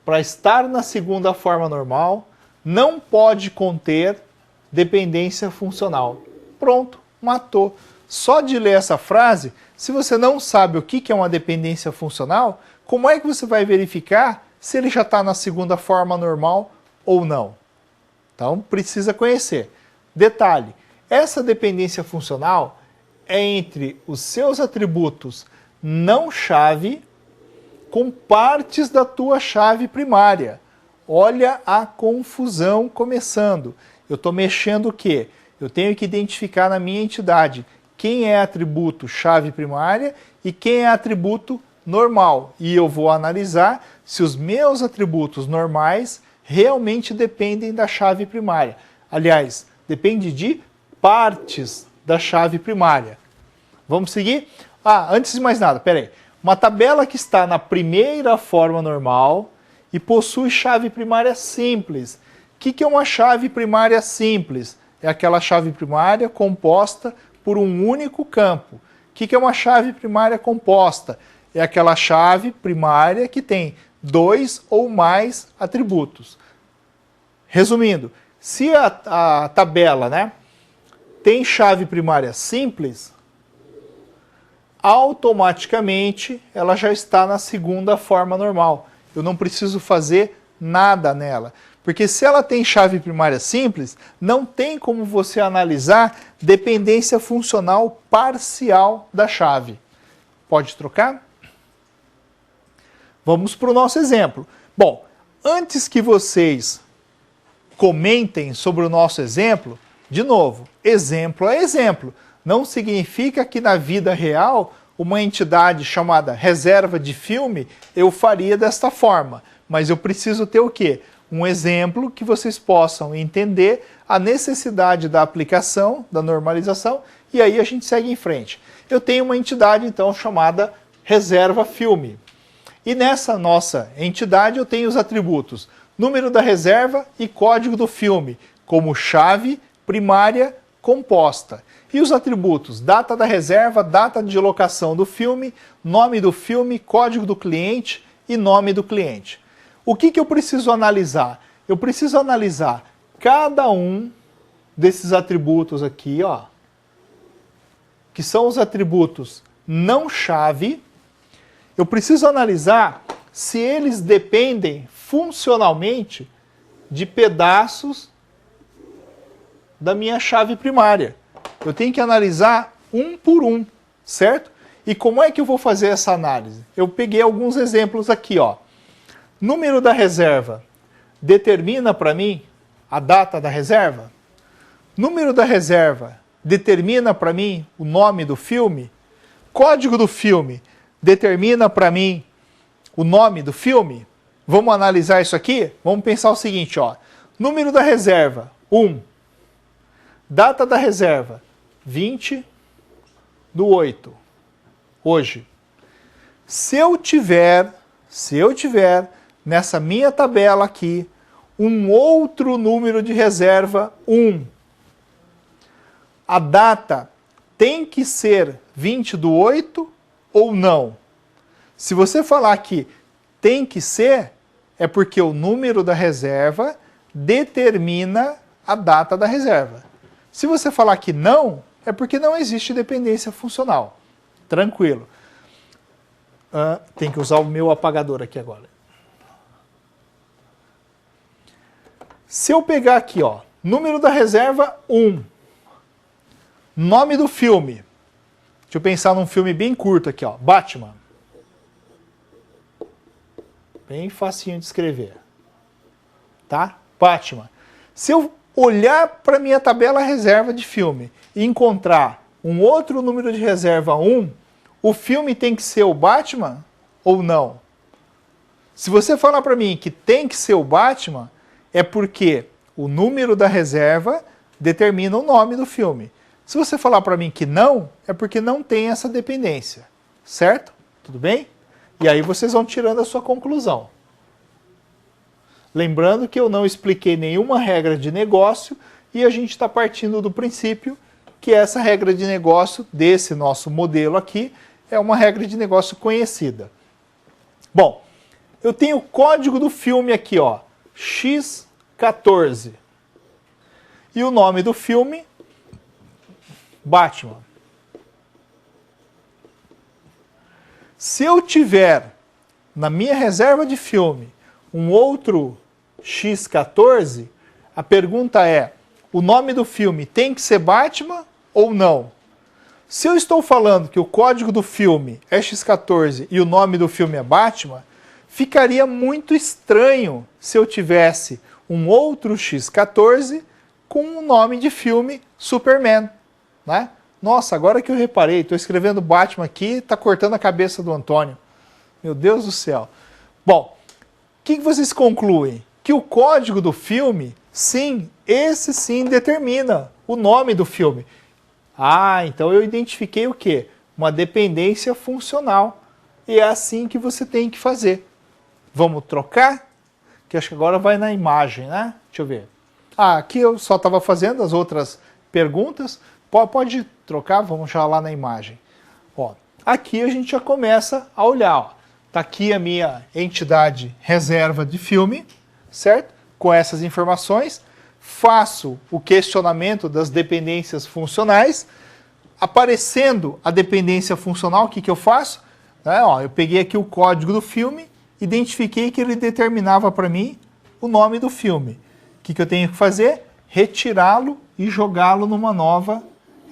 para estar na segunda forma normal, não pode conter dependência funcional. Pronto, matou. Só de ler essa frase, se você não sabe o que é uma dependência funcional, como é que você vai verificar se ele já está na segunda forma normal ou não? Então, precisa conhecer. Detalhe, essa dependência funcional é entre os seus atributos não chave com partes da tua chave primária. Olha a confusão começando. Eu estou mexendo o quê? Eu tenho que identificar na minha entidade quem é atributo chave primária e quem é atributo normal. E eu vou analisar se os meus atributos normais realmente dependem da chave primária. Aliás, depende de partes da chave primária. Vamos seguir? Antes de mais nada, peraí. Uma tabela que está na primeira forma normal e possui chave primária simples. O que é uma chave primária simples? É aquela chave primária composta por um único campo. O que é uma chave primária composta? É aquela chave primária que tem 2 ou mais atributos. Resumindo, se a tabela, né, tem chave primária simples, automaticamente ela já está na segunda forma normal. Eu não preciso fazer nada nela. Porque se ela tem chave primária simples, não tem como você analisar dependência funcional parcial da chave. Pode trocar? Vamos para o nosso exemplo. Bom, antes que vocês comentem sobre o nosso exemplo, de novo, exemplo é exemplo. Não significa que na vida real, uma entidade chamada reserva de filme, eu faria desta forma. Mas eu preciso ter o quê? Um exemplo que vocês possam entender a necessidade da aplicação, da normalização, e aí a gente segue em frente. Eu tenho uma entidade, então, chamada reserva filme. E nessa nossa entidade eu tenho os atributos número da reserva e código do filme, como chave primária composta. E os atributos data da reserva, data de locação do filme, nome do filme, código do cliente e nome do cliente. O que eu preciso analisar? Eu preciso analisar cada um desses atributos aqui, ó, que são os atributos não chave. Eu preciso analisar se eles dependem funcionalmente de pedaços da minha chave primária. Eu tenho que analisar um por um, certo? E como é que eu vou fazer essa análise? Eu peguei alguns exemplos aqui, ó. Número da reserva determina para mim a data da reserva? Número da reserva determina para mim o nome do filme? Código do filme determina para mim o nome do filme? Vamos analisar isso aqui? Vamos pensar o seguinte, ó. Número da reserva, 1. Data da reserva, 20/8. Hoje. Se eu tiver nessa minha tabela aqui um outro número de reserva, 1. A data tem que ser 20/8 ou não? Se você falar que tem que ser, é porque o número da reserva determina a data da reserva. Se você falar que não, é porque não existe dependência funcional. Tranquilo. Tem que usar o meu apagador aqui agora. Se eu pegar aqui, ó, número da reserva 1, nome do filme. Deixa eu pensar num filme bem curto aqui, ó, Batman. Bem facinho de escrever. Tá? Batman. Se eu olhar para minha tabela reserva de filme e encontrar um outro número de reserva 1, o filme tem que ser o Batman ou não? Se você falar para mim que tem que ser o Batman, é porque o número da reserva determina o nome do filme. Se você falar para mim que não, é porque não tem essa dependência. Certo? Tudo bem? E aí vocês vão tirando a sua conclusão. Lembrando que eu não expliquei nenhuma regra de negócio e a gente está partindo do princípio que essa regra de negócio desse nosso modelo aqui é uma regra de negócio conhecida. Bom, eu tenho o código do filme aqui, ó, X14. E o nome do filme, Batman. Se eu tiver na minha reserva de filme um outro X14, a pergunta é, o nome do filme tem que ser Batman ou não? Se eu estou falando que o código do filme é X14 e o nome do filme é Batman, ficaria muito estranho se eu tivesse um outro X14 com o nome de filme Superman, né? Nossa, agora que eu reparei, estou escrevendo Batman aqui, está cortando a cabeça do Antônio. Meu Deus do céu. Bom, o que vocês concluem? Que o código do filme, sim, esse sim determina o nome do filme. Ah, então eu identifiquei o quê? Uma dependência funcional e é assim que você tem que fazer. Vamos trocar? Que acho que agora vai na imagem, né? Deixa eu ver. Aqui eu só estava fazendo as outras perguntas. Pode trocar, vamos já lá na imagem. Ó, aqui a gente já começa a olhar. Está aqui a minha entidade reserva de filme, certo? Com essas informações. Faço o questionamento das dependências funcionais. Aparecendo a dependência funcional, o que eu faço? Eu peguei aqui o código do filme, identifiquei que ele determinava para mim o nome do filme. O que eu tenho que fazer? Retirá-lo e jogá-lo numa nova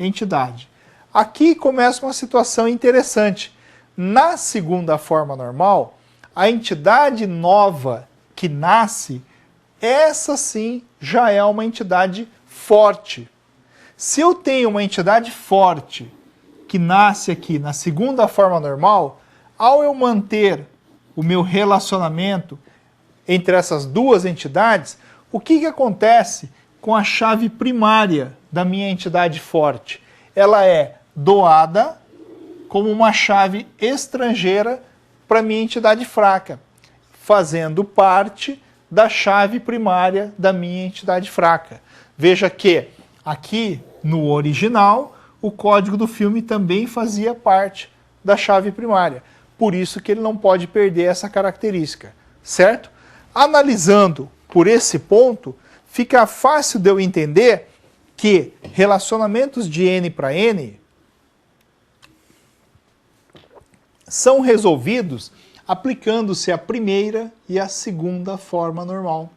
entidade. Aqui começa uma situação interessante. Na segunda forma normal, a entidade nova que nasce, essa sim já é uma entidade forte. Se eu tenho uma entidade forte que nasce aqui na segunda forma normal, ao eu manter o meu relacionamento entre essas duas entidades, o que acontece com a chave primária da minha entidade forte? Ela é doada como uma chave estrangeira para a minha entidade fraca, fazendo parte da chave primária da minha entidade fraca. Veja que aqui no original, o código do filme também fazia parte da chave primária. Por isso que ele não pode perder essa característica, certo? Analisando por esse ponto, fica fácil de eu entender que relacionamentos de N para N são resolvidos aplicando-se a primeira e a segunda forma normal.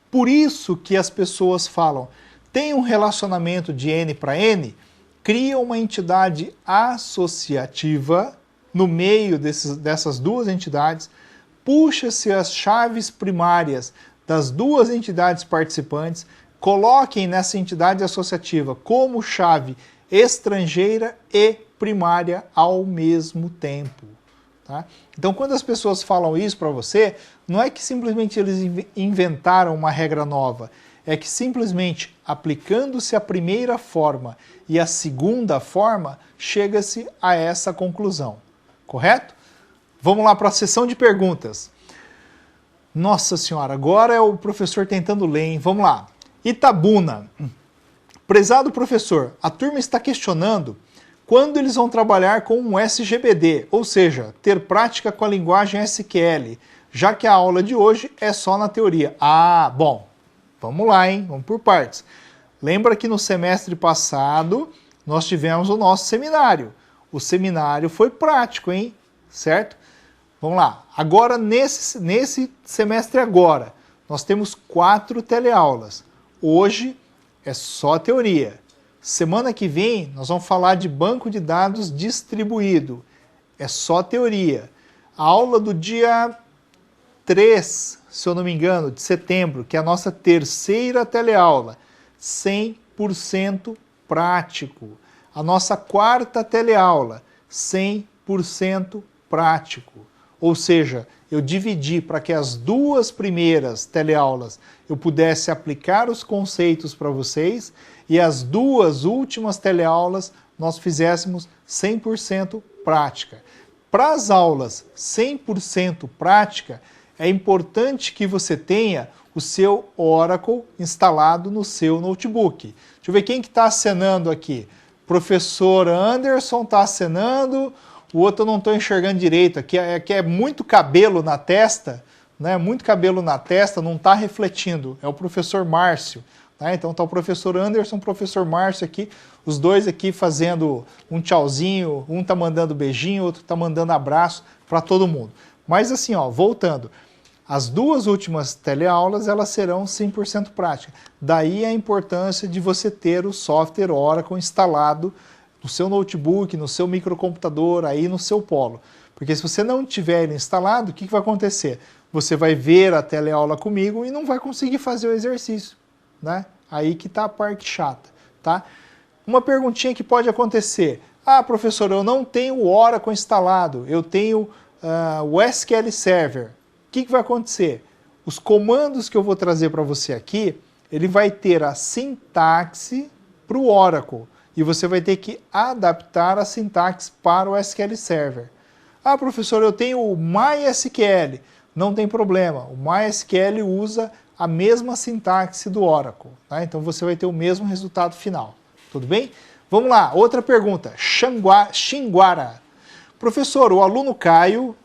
Por isso que as pessoas falam, tem um relacionamento de N para N, cria uma entidade associativa no meio dessas duas entidades, puxa-se as chaves primárias das duas entidades participantes, coloquem nessa entidade associativa como chave estrangeira e primária ao mesmo tempo. Tá? Então, quando as pessoas falam isso para você, não é que simplesmente eles inventaram uma regra nova, é que simplesmente aplicando-se a primeira forma e a segunda forma, chega-se a essa conclusão. Correto? Vamos lá para a sessão de perguntas. Nossa Senhora, agora é o professor tentando ler, hein? Vamos lá. Itabuna. Prezado professor, a turma está questionando quando eles vão trabalhar com um SGBD, ou seja, ter prática com a linguagem SQL, já que a aula de hoje é só na teoria. Bom, vamos lá, hein? Vamos por partes. Lembra que no semestre passado nós tivemos o nosso seminário. O seminário foi prático, hein? Certo? Vamos lá. Agora, nesse semestre agora, nós temos 4 teleaulas. Hoje é só teoria. Semana que vem, nós vamos falar de banco de dados distribuído. É só teoria. A aula do dia 3, se eu não me engano, de setembro, que é a nossa terceira teleaula, 100% prático. A nossa quarta teleaula, 100% prático. Ou seja, eu dividi para que as 2 primeiras teleaulas eu pudesse aplicar os conceitos para vocês e as 2 últimas teleaulas nós fizéssemos 100% prática. Para as aulas 100% prática, é importante que você tenha o seu Oracle instalado no seu notebook. Deixa eu ver quem que está acenando aqui. Professor Anderson está acenando, o outro eu não estou enxergando direito. Aqui é muito cabelo na testa, né? Muito cabelo na testa, não está refletindo. É o professor Márcio. Tá? Então está o professor Anderson, o professor Márcio aqui, os dois aqui fazendo um tchauzinho, um está mandando beijinho, outro está mandando abraço para todo mundo. Mas assim, ó, voltando, as 2 últimas teleaulas elas serão 100% práticas. Daí a importância de você ter o software Oracle instalado no seu notebook, no seu microcomputador, aí no seu polo. Porque se você não tiver ele instalado, o que vai acontecer? Você vai ver a teleaula comigo e não vai conseguir fazer o exercício. Né? Aí que está a parte chata. Tá? Uma perguntinha que pode acontecer. Professor, eu não tenho o Oracle instalado, eu tenho o SQL Server. O que vai acontecer? Os comandos que eu vou trazer para você aqui, ele vai ter a sintaxe para o Oracle. E você vai ter que adaptar a sintaxe para o SQL Server. Ah, professor, eu tenho o MySQL. Não tem problema, o MySQL usa a mesma sintaxe do Oracle, tá? Então você vai ter o mesmo resultado final, tudo bem? Vamos lá, outra pergunta, Xinguara. Professor, o aluno Caio,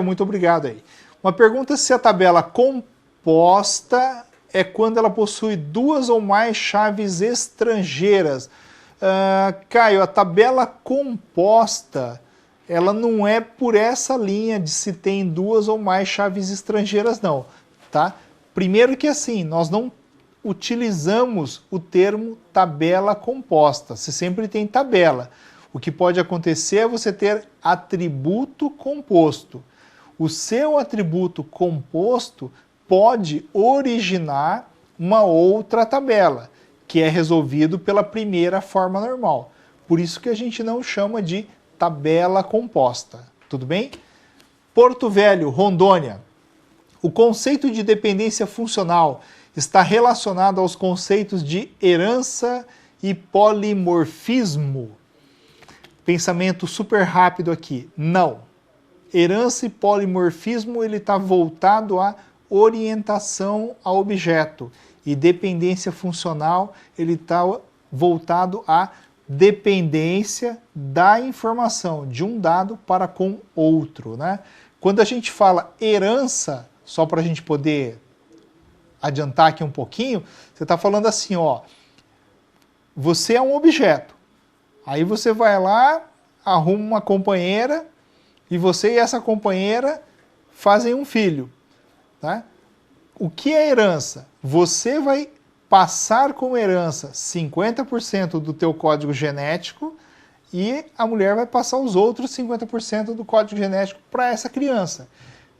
muito obrigado aí. Uma pergunta se a tabela composta é quando ela possui duas ou mais chaves estrangeiras. Caio, a tabela composta, ela não é por essa linha de se tem duas ou mais chaves estrangeiras não, tá? Primeiro que assim, nós não utilizamos o termo tabela composta, você sempre tem tabela. O que pode acontecer é você ter atributo composto. O seu atributo composto pode originar uma outra tabela, que é resolvido pela primeira forma normal. Por isso que a gente não chama de tabela composta, tudo bem? Porto Velho, Rondônia. O conceito de dependência funcional está relacionado aos conceitos de herança e polimorfismo. Pensamento super rápido aqui. Não. Herança e polimorfismo ele está voltado à orientação a objeto. E dependência funcional ele está voltado à dependência da informação de um dado para com outro, né? Quando a gente fala herança, só para a gente poder adiantar aqui um pouquinho, você está falando assim, ó, você é um objeto, aí você vai lá, arruma uma companheira, e você e essa companheira fazem um filho, tá? O que é herança? Você vai passar como herança 50% do teu código genético e a mulher vai passar os outros 50% do código genético para essa criança.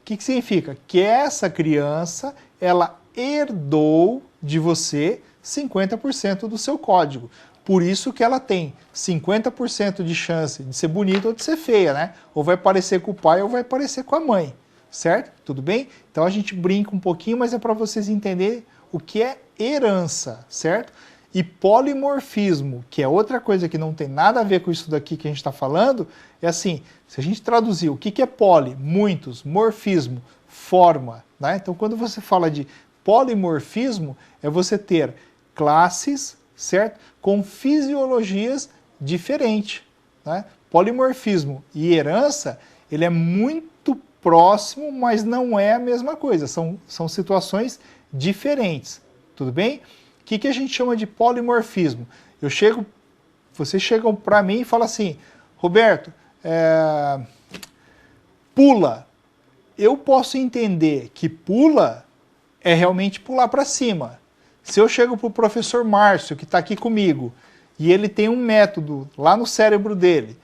O que significa? Que essa criança, ela herdou de você 50% do seu código. Por isso que ela tem 50% de chance de ser bonita ou de ser feia, né? Ou vai parecer com o pai ou vai parecer com a mãe, certo? Tudo bem? Então a gente brinca um pouquinho, mas é para vocês entenderem o que é herança, certo? E polimorfismo, que é outra coisa que não tem nada a ver com isso daqui que a gente está falando, é assim, se a gente traduzir o que é poli, muitos, morfismo, forma, né? Então quando você fala de polimorfismo, é você ter classes, certo? Com fisiologias diferentes, né? Polimorfismo e herança, ele é muito próximo, mas não é a mesma coisa, são situações diferentes, tudo bem? O que a gente chama de polimorfismo? Vocês chegam para mim e falam assim, Roberto, pula. Eu posso entender que pula é realmente pular para cima. Se eu chego para o professor Márcio, que está aqui comigo, e ele tem um método lá no cérebro dele,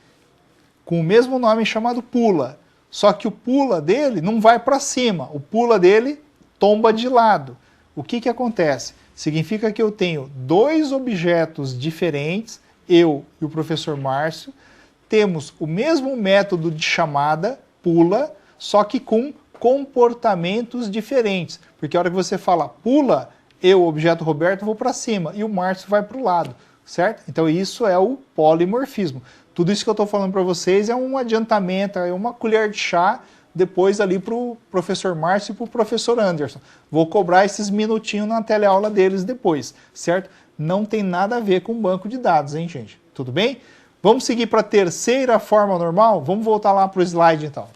com o mesmo nome chamado pula, só que o pula dele não vai para cima, o pula dele tomba de lado. O que acontece? Significa que eu tenho dois objetos diferentes, eu e o professor Márcio, temos o mesmo método de chamada, pula, só que com comportamentos diferentes. Porque a hora que você fala pula, eu, o objeto Roberto, vou para cima e o Márcio vai para o lado, certo? Então isso é o polimorfismo. Tudo isso que eu estou falando para vocês é um adiantamento, é uma colher de chá depois ali para o professor Márcio e para o professor Anderson. Vou cobrar esses minutinhos na teleaula deles depois, certo? Não tem nada a ver com banco de dados, hein, gente? Tudo bem? Vamos seguir para a terceira forma normal? Vamos voltar lá para o slide, então.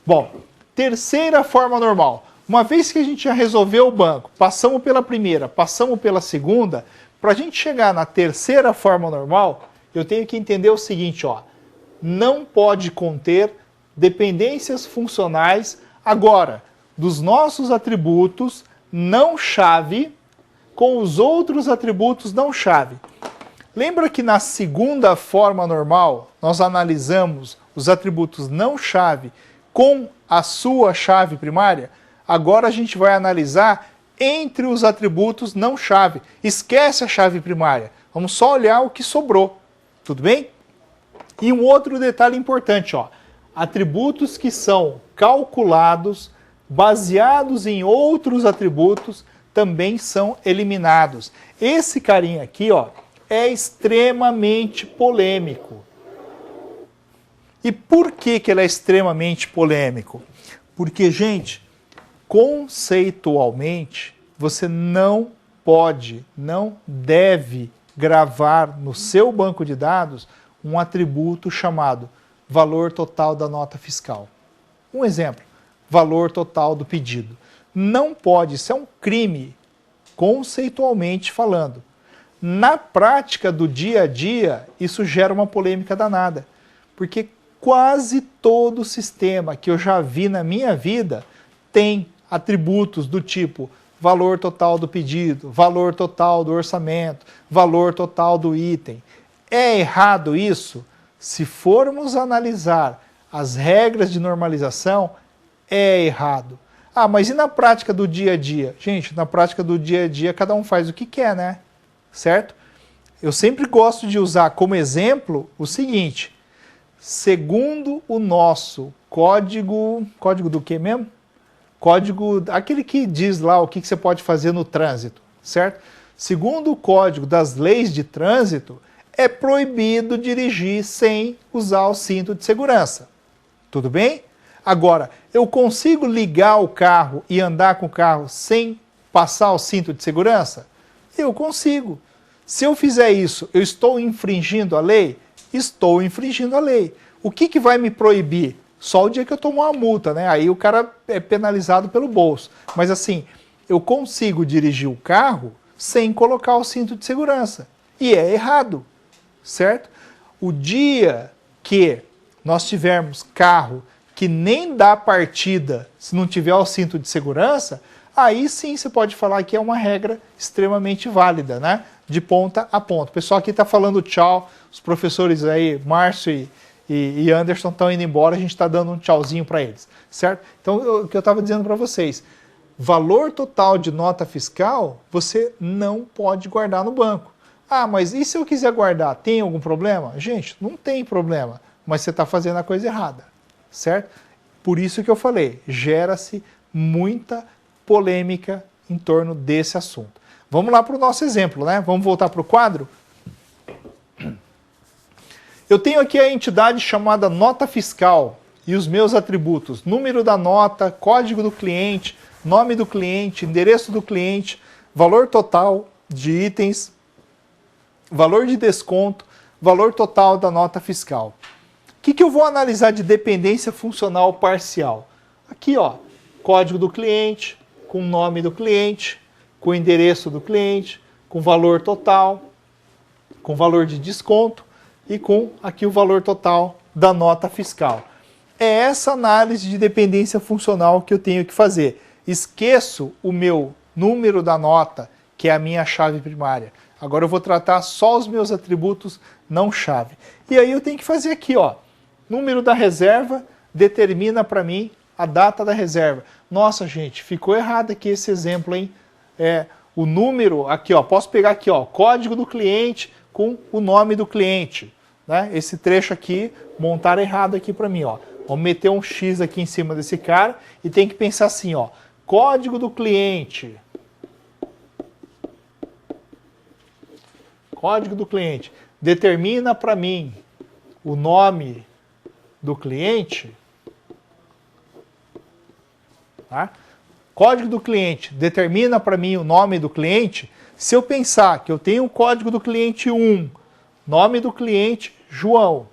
Bom, terceira forma normal. Uma vez que a gente já resolveu o banco, passamos pela primeira, passamos pela segunda, para a gente chegar na terceira forma normal, eu tenho que entender o seguinte, ó, não pode conter dependências funcionais agora dos nossos atributos não chave com os outros atributos não chave. Lembra que na segunda forma normal nós analisamos os atributos não chave com a sua chave primária? Agora a gente vai analisar entre os atributos não chave. Esquece a chave primária. Vamos só olhar o que sobrou. Tudo bem? E um outro detalhe importante, ó. Atributos que são calculados baseados em outros atributos também são eliminados. Esse carinha aqui, ó, é extremamente polêmico. E por que ele é extremamente polêmico? Porque, gente, conceitualmente, você não pode, não deve gravar no seu banco de dados um atributo chamado valor total da nota fiscal. Um exemplo, valor total do pedido. Não pode, isso é um crime, conceitualmente falando. Na prática do dia a dia, isso gera uma polêmica danada, porque quase todo sistema que eu já vi na minha vida tem atributos do tipo valor total do pedido, valor total do orçamento, valor total do item. É errado isso? Se formos analisar as regras de normalização, é errado. Ah, mas e na prática do dia a dia? Gente, na prática do dia a dia, cada um faz o que quer, né? Certo? Eu sempre gosto de usar como exemplo o seguinte: segundo o nosso código do que mesmo? Código, aquele que diz lá o que você pode fazer no trânsito, certo? Segundo o código das leis de trânsito, é proibido dirigir sem usar o cinto de segurança. Tudo bem? Agora, eu consigo ligar o carro e andar com o carro sem passar o cinto de segurança? Eu consigo. Se eu fizer isso, eu estou infringindo a lei? Estou infringindo a lei. O que vai me proibir? Só o dia que eu tomo uma multa, né? Aí o cara é penalizado pelo bolso. Mas assim, eu consigo dirigir o carro sem colocar o cinto de segurança. E é errado, certo? O dia que nós tivermos carro que nem dá partida se não tiver o cinto de segurança, aí sim você pode falar que é uma regra extremamente válida, né? De ponta a ponta. O pessoal aqui está falando tchau, os professores aí, Márcio e Anderson, estão indo embora, a gente está dando um tchauzinho para eles, certo? Então, o que eu estava dizendo para vocês, valor total de nota fiscal, você não pode guardar no banco. Ah, mas e se eu quiser guardar, tem algum problema? Gente, não tem problema, mas você está fazendo a coisa errada, certo? Por isso que eu falei, gera-se muita polêmica em torno desse assunto. Vamos lá para o nosso exemplo, né? Vamos voltar para o quadro? Eu tenho aqui a entidade chamada nota fiscal e os meus atributos: número da nota, código do cliente, nome do cliente, endereço do cliente, valor total de itens, valor de desconto, valor total da nota fiscal. O que eu vou analisar de dependência funcional parcial? Aqui, ó, código do cliente, com o nome do cliente, com o endereço do cliente, com valor total, com valor de desconto e com aqui o valor total da nota fiscal. É essa análise de dependência funcional que eu tenho que fazer. Esqueço o meu número da nota, que é a minha chave primária. Agora eu vou tratar só os meus atributos não chave. E aí eu tenho que fazer aqui, ó, número da reserva determina para mim a data da reserva. Nossa, gente, ficou errado aqui esse exemplo, hein? O número, aqui, ó, posso pegar aqui, ó, código do cliente com o nome do cliente, né? Esse trecho aqui, montaram errado aqui para mim, ó. Vamos meter um X aqui em cima desse cara e tem que pensar assim, ó, código do cliente. Código do cliente determina para mim o nome do cliente, tá? Código do cliente determina para mim o nome do cliente. Se eu pensar que eu tenho o código do cliente 1, nome do cliente João,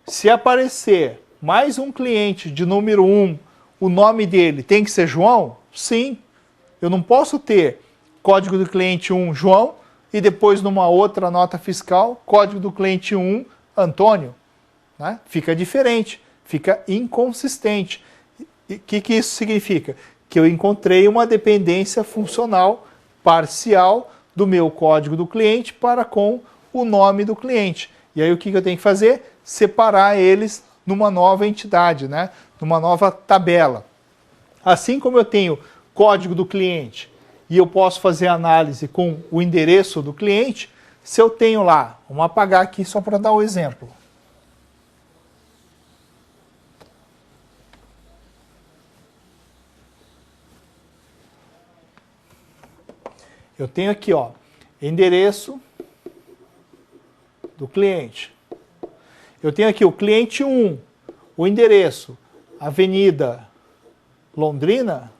se aparecer mais um cliente de número 1, o nome dele tem que ser João? Sim. Eu não posso ter código do cliente 1 João e depois numa outra nota fiscal, código do cliente 1 Antônio, né? Fica diferente, fica inconsistente. O que isso significa? Que eu encontrei uma dependência funcional parcial do meu código do cliente para com o nome do cliente. E aí o que eu tenho que fazer? Separar eles numa nova entidade, né? Numa nova tabela. Assim como eu tenho código do cliente e eu posso fazer análise com o endereço do cliente, se eu tenho lá, vamos apagar aqui só para dar o exemplo. Eu tenho aqui, ó, endereço do cliente. eu tenho aqui o cliente 1, o endereço, Avenida Londrina,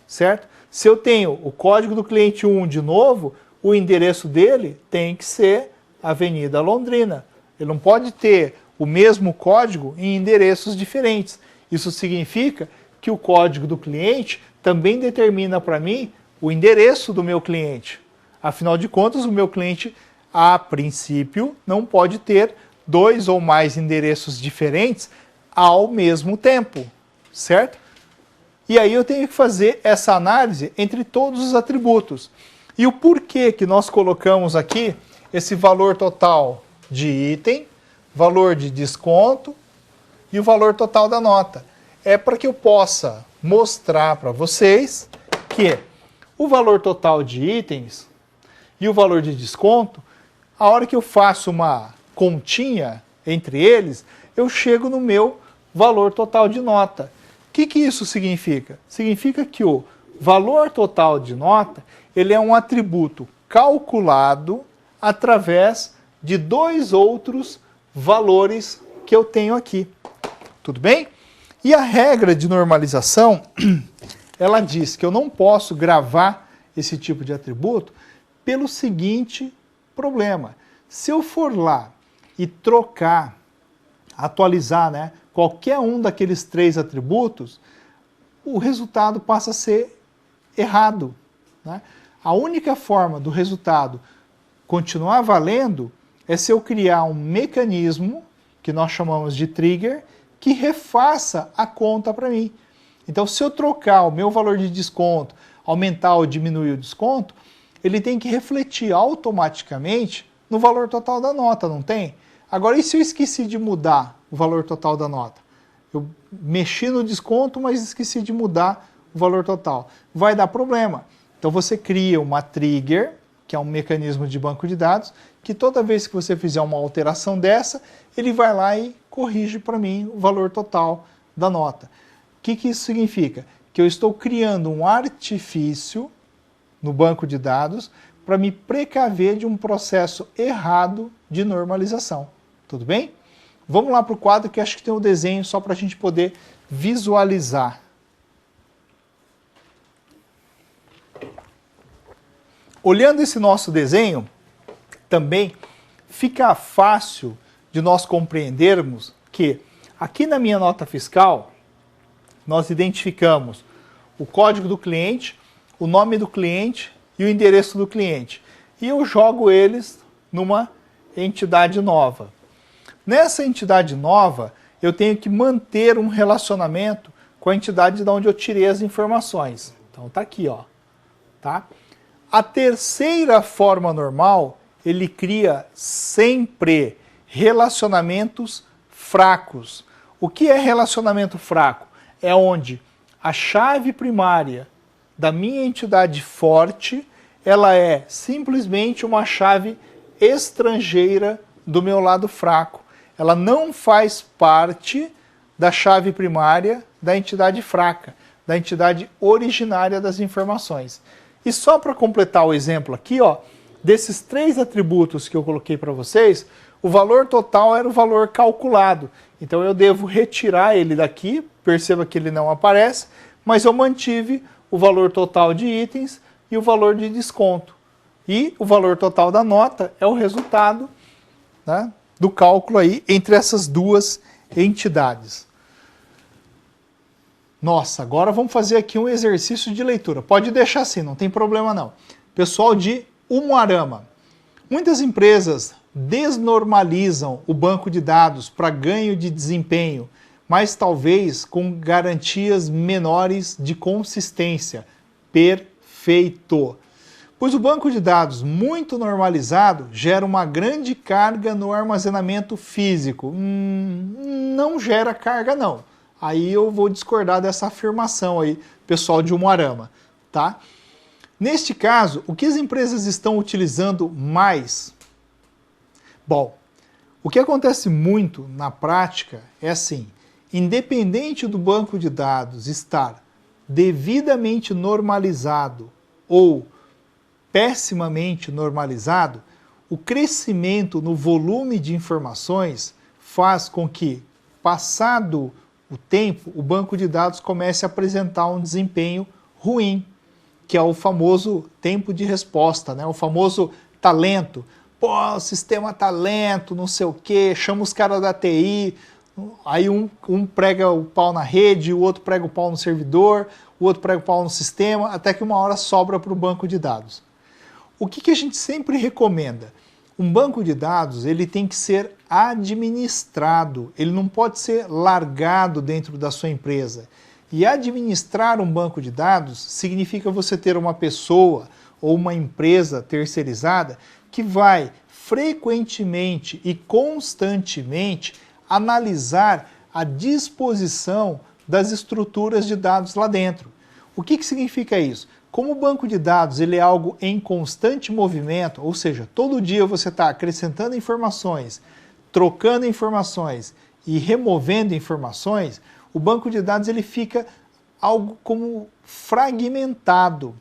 certo? Se eu tenho o código do cliente 1 de novo, o endereço dele tem que ser Avenida Londrina. Ele não pode ter o mesmo código em endereços diferentes. Isso significa que o código do cliente também determina para mim o endereço do meu cliente. Afinal de contas, o meu cliente, a princípio, não pode ter 2 ou mais endereços diferentes ao mesmo tempo, certo? E aí eu tenho que fazer essa análise entre todos os atributos. E o porquê que nós colocamos aqui esse valor total de item, valor de desconto e o valor total da nota? É para que eu possa mostrar para vocês que o valor total de itens e o valor de desconto, a hora que eu faço uma continha entre eles, eu chego no meu valor total de nota. O que isso significa? Significa que o valor total de nota, ele é um atributo calculado através de 2 outros valores que eu tenho aqui. Tudo bem? E a regra de normalização, ela diz que eu não posso gravar esse tipo de atributo pelo seguinte problema. Se eu for lá e trocar, atualizar, né, qualquer um daqueles 3 atributos, o resultado passa a ser errado, né? A única forma do resultado continuar valendo é se eu criar um mecanismo, que nós chamamos de trigger, que refaça a conta para mim. Então, se eu trocar o meu valor de desconto, aumentar ou diminuir o desconto, ele tem que refletir automaticamente no valor total da nota, não tem? Agora, e se eu esqueci de mudar o valor total da nota? Eu mexi no desconto, mas esqueci de mudar o valor total. Vai dar problema. Então, você cria uma trigger, que é um mecanismo de banco de dados, que toda vez que você fizer uma alteração dessa, ele vai lá e corrige para mim o valor total da nota. O que isso significa? Que eu estou criando um artifício no banco de dados para me precaver de um processo errado de normalização. Tudo bem? Vamos lá para o quadro que acho que tem um desenho só para a gente poder visualizar. Olhando esse nosso desenho, também fica fácil de nós compreendermos que aqui na minha nota fiscal, nós identificamos o código do cliente, o nome do cliente e o endereço do cliente. E eu jogo eles numa entidade nova. Nessa entidade nova, eu tenho que manter um relacionamento com a entidade de onde eu tirei as informações. Então tá aqui, ó. Tá? A terceira forma normal, ele cria sempre relacionamentos fracos. O que é relacionamento fraco? É onde a chave primária da minha entidade forte, ela é simplesmente uma chave estrangeira do meu lado fraco. Ela não faz parte da chave primária da entidade fraca, da entidade originária das informações. E só para completar o exemplo aqui, ó, desses 3 atributos que eu coloquei para vocês, o valor total era o valor calculado. Então eu devo retirar ele daqui, perceba que ele não aparece, mas eu mantive o valor total de itens e o valor de desconto. E o valor total da nota é o resultado, né, do cálculo aí entre essas 2 entidades. Nossa, agora vamos fazer aqui um exercício de leitura. Pode deixar assim, não tem problema não. Pessoal de Umuarama. Muitas empresas desnormalizam o banco de dados para ganho de desempenho, mas talvez com garantias menores de consistência. Perfeito! Pois o banco de dados muito normalizado gera uma grande carga no armazenamento físico. Não gera carga não. Aí eu vou discordar dessa afirmação aí, pessoal de Umuarama, tá? Neste caso, o que as empresas estão utilizando mais? Bom, o que acontece muito na prática é assim, independente do banco de dados estar devidamente normalizado ou pessimamente normalizado, o crescimento no volume de informações faz com que, passado o tempo, o banco de dados comece a apresentar um desempenho ruim, que é o famoso tempo de resposta, né? O famoso talento. Pô, o sistema tá lento, não sei o quê, chama os caras da TI, aí um prega o pau na rede, o outro prega o pau no servidor, o outro prega o pau no sistema, até que uma hora sobra para o banco de dados. O que a gente sempre recomenda? Um banco de dados ele tem que ser administrado, ele não pode ser largado dentro da sua empresa. E administrar um banco de dados significa você ter uma pessoa ou uma empresa terceirizada que vai frequentemente e constantemente analisar a disposição das estruturas de dados lá dentro. O que significa isso? Como o banco de dados ele é algo em constante movimento, ou seja, todo dia você está acrescentando informações, trocando informações e removendo informações, o banco de dados ele fica algo como fragmentado.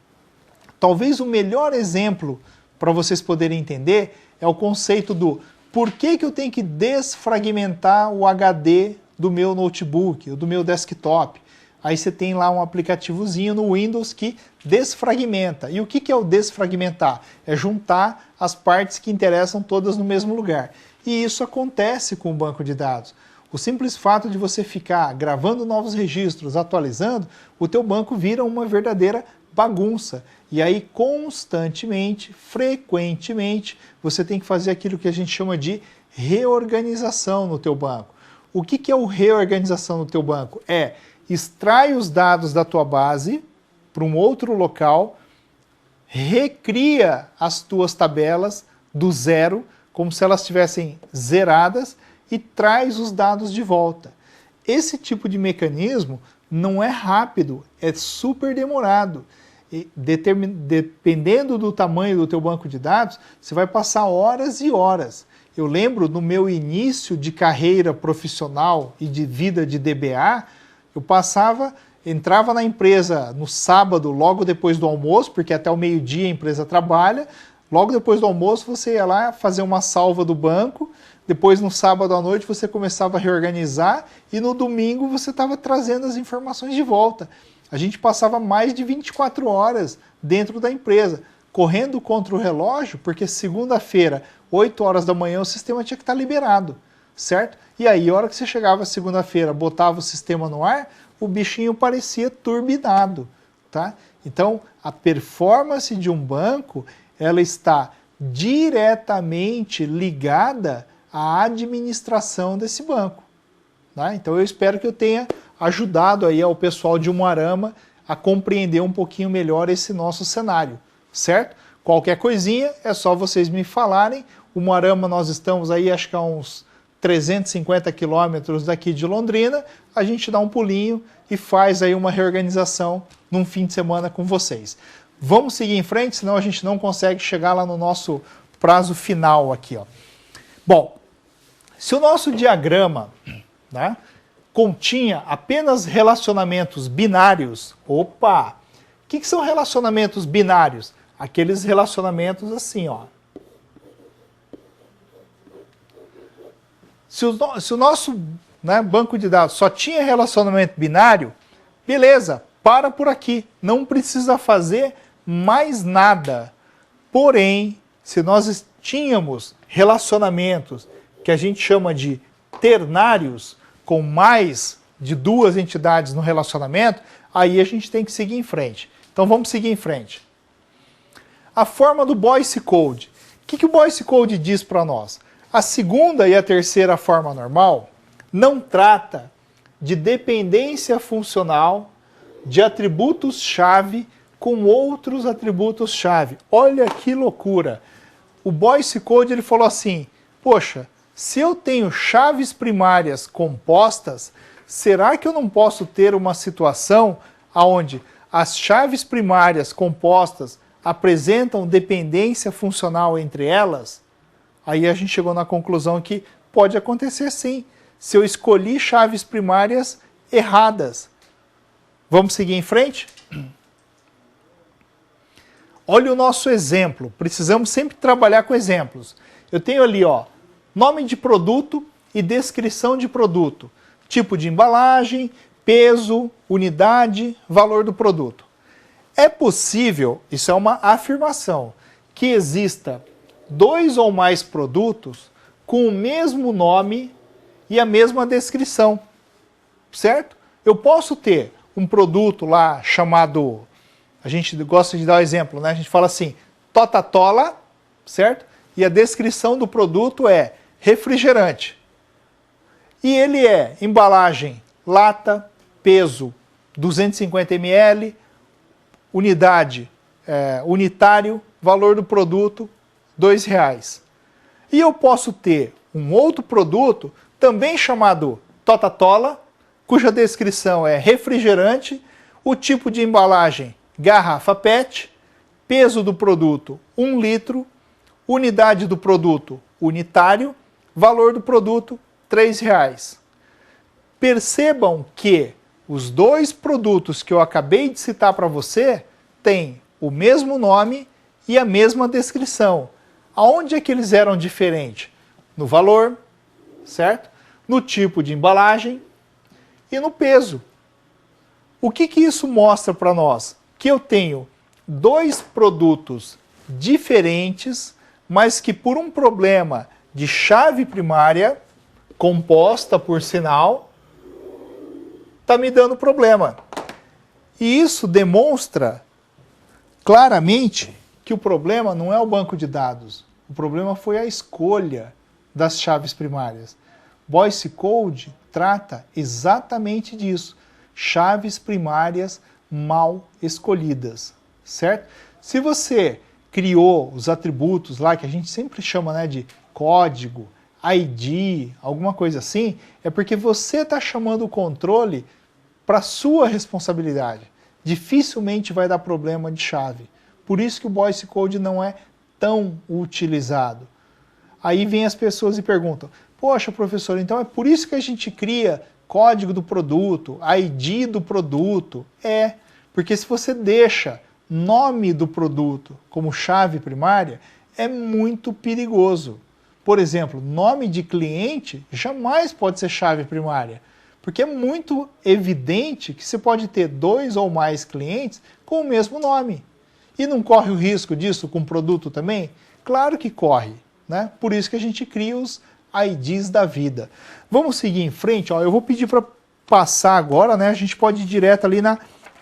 Talvez o melhor exemplo para vocês poderem entender é o conceito do por que eu tenho que desfragmentar o HD do meu notebook, ou do meu desktop. Aí você tem lá um aplicativozinho no Windows que desfragmenta. E o que é o desfragmentar? É juntar as partes que interessam todas no mesmo lugar. E isso acontece com o banco de dados. O simples fato de você ficar gravando novos registros, atualizando, o teu banco vira uma verdadeira bagunça. E aí, constantemente, frequentemente, você tem que fazer aquilo que a gente chama de reorganização no teu banco. O que é o reorganização no teu banco? É extrai os dados da tua base para um outro local, recria as tuas tabelas do zero, como se elas estivessem zeradas, e traz os dados de volta. Esse tipo de mecanismo não é rápido, é super demorado. E dependendo do tamanho do teu banco de dados, você vai passar horas e horas. Eu lembro no meu início de carreira profissional e de vida de DBA, eu entrava na empresa no sábado, logo depois do almoço, porque até o meio-dia a empresa trabalha, logo depois do almoço você ia lá fazer uma salva do banco, depois no sábado à noite você começava a reorganizar e no domingo você estava trazendo as informações de volta. A gente passava mais de 24 horas dentro da empresa, correndo contra o relógio, porque segunda-feira, 8 horas da manhã, o sistema tinha que estar liberado, certo? E aí, a hora que você chegava segunda-feira, botava o sistema no ar, o bichinho parecia turbinado, tá? Então, a performance de um banco, ela está diretamente ligada à administração desse banco, tá? Então, eu espero que eu tenha ajudado aí ao pessoal de Umuarama a compreender um pouquinho melhor esse nosso cenário, certo? Qualquer coisinha é só vocês me falarem. Umuarama nós estamos aí acho que a uns 350 quilômetros daqui de Londrina, a gente dá um pulinho e faz aí uma reorganização num fim de semana com vocês. Vamos seguir em frente, senão a gente não consegue chegar lá no nosso prazo final aqui, ó. Bom, se o nosso diagrama, né, continha apenas relacionamentos binários, opa! O que são relacionamentos binários? Aqueles relacionamentos assim, ó. Se o nosso, né, banco de dados só tinha relacionamento binário, beleza, para por aqui, não precisa fazer mais nada. Porém, se nós tínhamos relacionamentos que a gente chama de ternários, com mais de duas entidades no relacionamento, aí a gente tem que seguir em frente. Então vamos seguir em frente. A forma do Boyce Code. O que o Boyce Code diz para nós? A segunda e a terceira forma normal não trata de dependência funcional de atributos-chave com outros atributos-chave. Olha que loucura! O Boyce Code ele falou assim, poxa, se eu tenho chaves primárias compostas, será que eu não posso ter uma situação onde as chaves primárias compostas apresentam dependência funcional entre elas? Aí a gente chegou na conclusão que pode acontecer sim, se eu escolhi chaves primárias erradas. Vamos seguir em frente? Olha o nosso exemplo, precisamos sempre trabalhar com exemplos. Eu tenho ali, ó, nome de produto e descrição de produto, tipo de embalagem, peso, unidade, valor do produto. É possível, isso é uma afirmação, que exista 2 ou mais produtos com o mesmo nome e a mesma descrição, certo? Eu posso ter um produto lá chamado, a gente gosta de dar um exemplo, né? A gente fala assim, Totatola, certo? E a descrição do produto é refrigerante. E ele é embalagem lata, peso 250 ml, unidade unitário, valor do produto R$2. E eu posso ter um outro produto também chamado Totatola, cuja descrição é refrigerante, o tipo de embalagem garrafa PET, peso do produto 1 litro, unidade do produto unitário, valor do produto R$3. Percebam que os 2 produtos que eu acabei de citar para você têm o mesmo nome e a mesma descrição. Aonde é que eles eram diferentes? No valor, certo? No tipo de embalagem e no peso. O que isso mostra para nós? Que eu tenho 2 produtos diferentes, mas que por um problema de chave primária, composta por sinal, está me dando problema. E isso demonstra claramente que o problema não é o banco de dados. O problema foi a escolha das chaves primárias. Boyce Code trata exatamente disso. Chaves primárias mal escolhidas, certo? Se você criou os atributos lá, que a gente sempre chama, né, de código, ID, alguma coisa assim, é porque você está chamando o controle para sua responsabilidade. Dificilmente vai dar problema de chave. Por isso que o Boyce Code não é tão utilizado. Aí vem as pessoas e perguntam, poxa, professor, então é por isso que a gente cria código do produto, ID do produto? É, porque se você deixa nome do produto como chave primária, é muito perigoso. Por exemplo, nome de cliente jamais pode ser chave primária, porque é muito evidente que você pode ter 2 ou mais clientes com o mesmo nome. E não corre o risco disso com produto também? Claro que corre, né? Por isso que a gente cria os IDs da vida. Vamos seguir em frente, ó. Eu vou pedir para passar agora, né? A gente pode ir direto ali na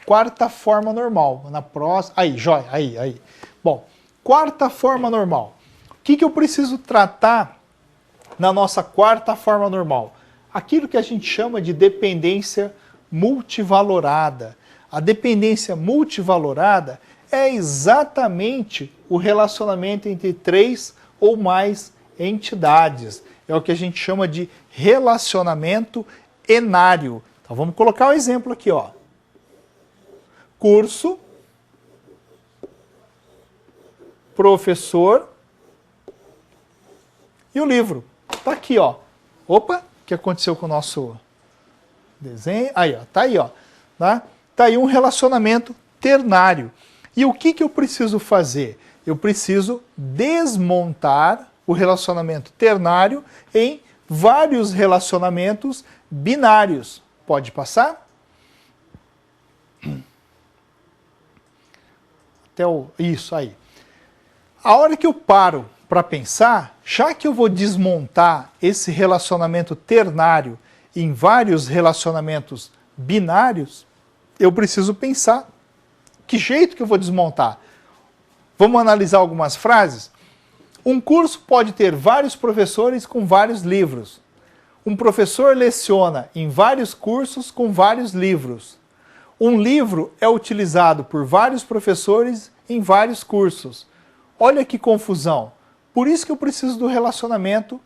4ª forma normal. Na próxima. Aí, jóia, aí. Bom, 4ª forma normal. O que eu preciso tratar na nossa 4ª forma normal? Aquilo que a gente chama de dependência multivalorada. A dependência multivalorada é exatamente o relacionamento entre 3 ou mais entidades. É o que a gente chama de relacionamento enário. Então vamos colocar o exemplo aqui, ó. Curso, professor e o livro. Tá aqui, ó. Opa, o que aconteceu com o nosso desenho? Aí, ó, tá aí, ó. Tá aí um relacionamento ternário. E o que eu preciso fazer? Eu preciso desmontar o relacionamento ternário em vários relacionamentos binários. Pode passar? Isso aí. A hora que eu paro para pensar, já que eu vou desmontar esse relacionamento ternário em vários relacionamentos binários, eu preciso pensar que jeito que eu vou desmontar. Vamos analisar algumas frases? Um curso pode ter vários professores com vários livros. Um professor leciona em vários cursos com vários livros. Um livro é utilizado por vários professores em vários cursos. Olha que confusão. Por isso que eu preciso do relacionamento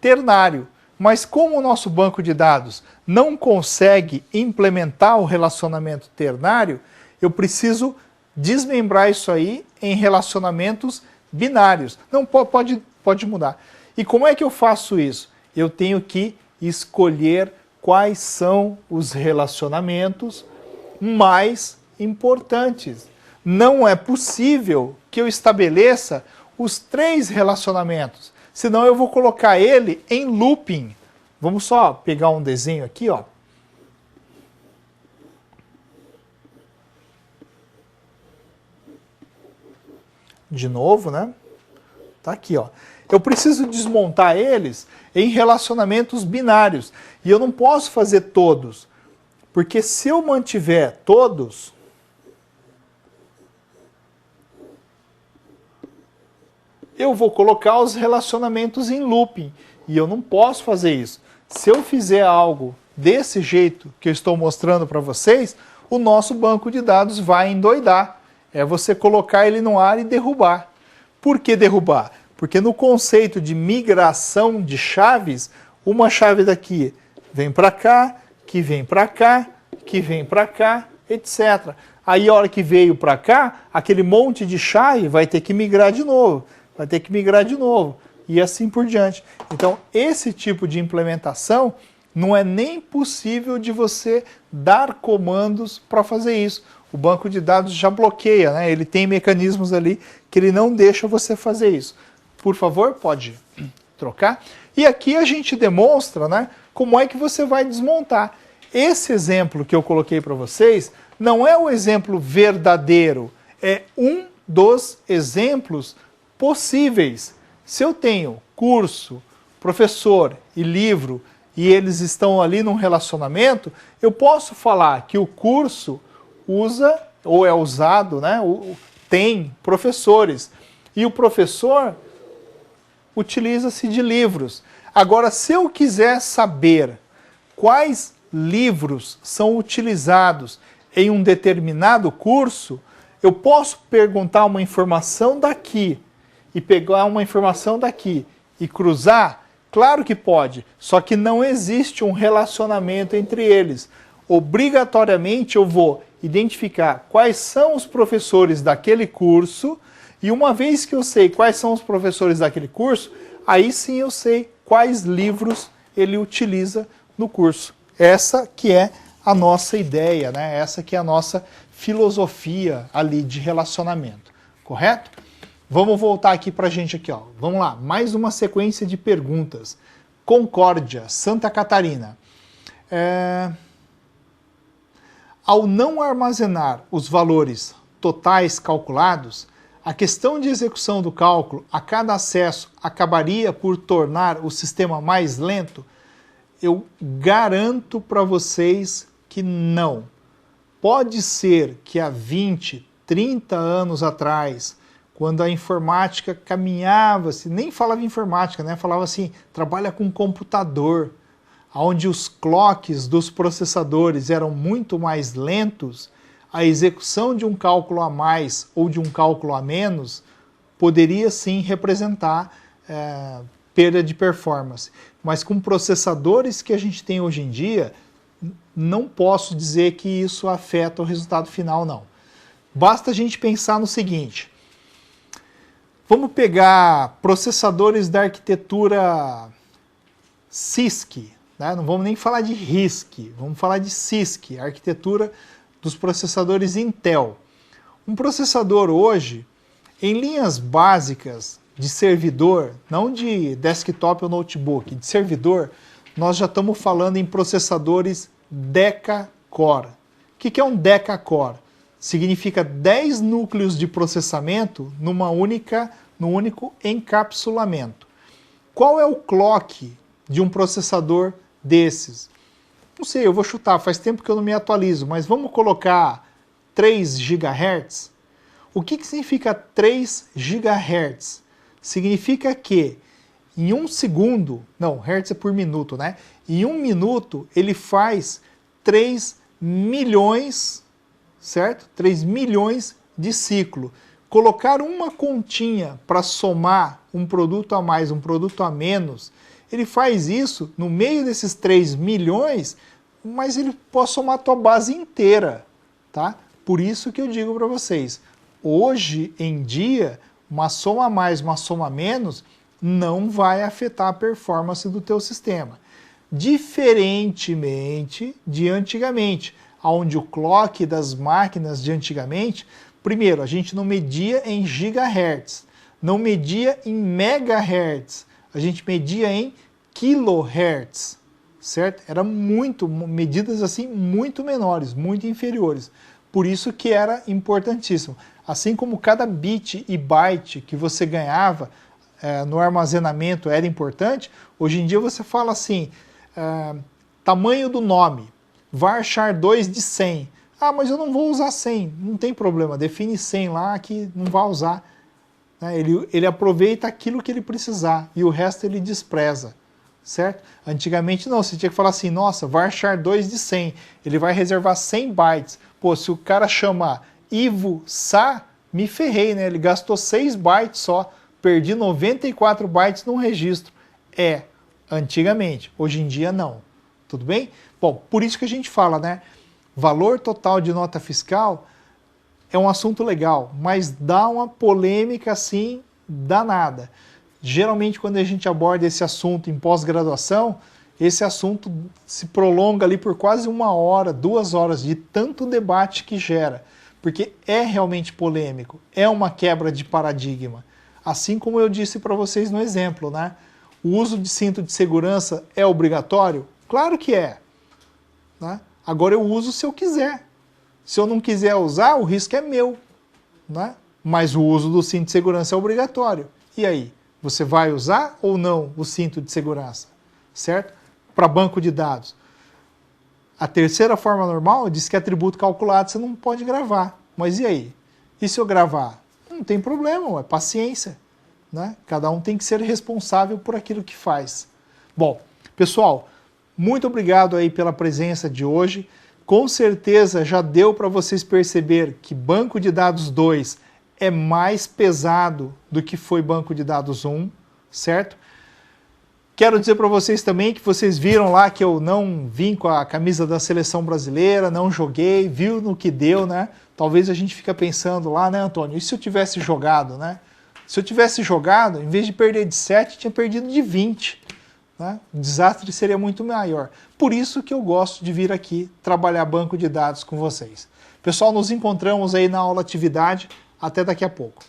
ternário. Mas como o nosso banco de dados não consegue implementar o relacionamento ternário, eu preciso desmembrar isso aí em relacionamentos binários. Não pode mudar. E como é que eu faço isso? Eu tenho que escolher quais são os relacionamentos mais importantes. Não é possível que eu estabeleça os 3 relacionamentos, senão eu vou colocar ele em looping Vamos só pegar um desenho aqui, ó. De novo, né? Tá aqui, ó. Eu preciso desmontar eles em relacionamentos binários. E eu não posso fazer todos. Porque se eu mantiver todos, eu vou colocar os relacionamentos em looping. E eu não posso fazer isso. Se eu fizer algo desse jeito que eu estou mostrando para vocês, o nosso banco de dados vai endoidar. É você colocar ele no ar e derrubar. Por que derrubar? Porque no conceito de migração de chaves, uma chave daqui vem para cá, que vem para cá, que vem para cá, etc. Aí a hora que veio para cá, aquele monte de chave vai ter que migrar de novo, vai ter que migrar de novo, e assim por diante. Então, esse tipo de implementação não é nem possível de você dar comandos para fazer isso. O banco de dados já bloqueia, né? Ele tem mecanismos ali que ele não deixa você fazer isso. Por favor, pode trocar. E aqui a gente demonstra, né, como é que você vai desmontar. Esse exemplo que eu coloquei para vocês não é o exemplo verdadeiro, é um dos exemplos possíveis. Se eu tenho curso, professor e livro e eles estão ali num relacionamento, eu posso falar que o curso usa, ou é usado, né, tem professores. E o professor utiliza-se de livros. Agora, se eu quiser saber quais livros são utilizados em um determinado curso, eu posso perguntar uma informação daqui e pegar uma informação daqui e cruzar? Claro que pode, só que não existe um relacionamento entre eles. Obrigatoriamente eu vou identificar quais são os professores daquele curso, e uma vez que eu sei quais são os professores daquele curso, aí sim eu sei quais livros ele utiliza no curso. Essa que é a nossa ideia, né? Essa que é a nossa filosofia ali de relacionamento, correto? Vamos voltar aqui para a gente aqui, ó. Vamos lá, mais uma sequência de perguntas. Concórdia, Santa Catarina. Ao não armazenar os valores totais calculados, a questão de execução do cálculo a cada acesso acabaria por tornar o sistema mais lento? Eu garanto para vocês que não. Pode ser que há 20, 30 anos atrás, quando a informática caminhava-se, nem falava informática, né? Falava assim, trabalha com computador, onde os clocks dos processadores eram muito mais lentos, a execução de um cálculo a mais ou de um cálculo a menos poderia sim representar perda de performance. Mas com processadores que a gente tem hoje em dia, não posso dizer que isso afeta o resultado final, não. Basta a gente pensar no seguinte: vamos pegar processadores da arquitetura CISC, né? Não vamos nem falar de RISC, vamos falar de CISC, a arquitetura dos processadores Intel. Um processador hoje, em linhas básicas de servidor, não de desktop ou notebook, de servidor, nós já estamos falando em processadores Deca-Core. O que é um Deca-Core? Significa 10 núcleos de processamento num único encapsulamento. Qual é o clock de um processador desses? Não sei, eu vou chutar, faz tempo que eu não me atualizo, mas vamos colocar 3 GHz? O que significa 3 GHz? Significa que em um segundo, não, hertz é por minuto, né? Em um minuto ele faz 3 milhões, certo? 3 milhões de ciclo. Colocar uma continha para somar um produto a mais, um produto a menos, ele faz isso no meio desses 3 milhões, mas ele pode somar a tua base inteira, tá? Por isso que eu digo para vocês, hoje em dia, uma soma a mais, uma soma a menos, não vai afetar a performance do teu sistema. Diferentemente de antigamente, onde o clock das máquinas de antigamente, primeiro, a gente não media em gigahertz, não media em megahertz, a gente media em kilohertz, certo? Era medidas assim muito menores, muito inferiores. Por isso que era importantíssimo. Assim como cada bit e byte que você ganhava no armazenamento era importante, hoje em dia você fala assim, tamanho do nome, varchar 2 de 100. Ah, mas eu não vou usar 100, não tem problema, define 100 lá que não vai usar. Ele aproveita aquilo que ele precisar e o resto ele despreza, certo? Antigamente não, você tinha que falar assim, nossa, varchar 2 de 100, ele vai reservar 100 bytes. Pô, se o cara chamar Ivo Sá, me ferrei, né? Ele gastou 6 bytes só, perdi 94 bytes num registro. Antigamente, hoje em dia não. Tudo bem? Bom, por isso que a gente fala, né? Valor total de nota fiscal é um assunto legal, mas dá uma polêmica assim danada. Geralmente quando a gente aborda esse assunto em pós-graduação, esse assunto se prolonga ali por quase 1 hora, 2 horas de tanto debate que gera, porque é realmente polêmico, é uma quebra de paradigma. Assim como eu disse para vocês no exemplo, né? O uso de cinto de segurança é obrigatório? Claro que é, né? Agora eu uso se eu quiser. Se eu não quiser usar, o risco é meu, né? Mas o uso do cinto de segurança é obrigatório. E aí, você vai usar ou não o cinto de segurança? Certo? Para banco de dados. A terceira forma normal diz que atributo calculado você não pode gravar. Mas e aí? E se eu gravar? Não tem problema, é paciência, né? Cada um tem que ser responsável por aquilo que faz. Bom, pessoal, muito obrigado aí pela presença de hoje. Com certeza já deu para vocês perceber que banco de dados 2 é mais pesado do que foi banco de dados 1, certo? Quero dizer para vocês também que vocês viram lá que eu não vim com a camisa da seleção brasileira, não joguei, viu no que deu, né? Talvez a gente fique pensando lá, né, Antônio? E se eu tivesse jogado, né? Se eu tivesse jogado, em vez de perder de 7, tinha perdido de 20. Né? O desastre seria muito maior. Por isso que eu gosto de vir aqui trabalhar banco de dados com vocês. Pessoal, nos encontramos aí na aula atividade. Até daqui a pouco.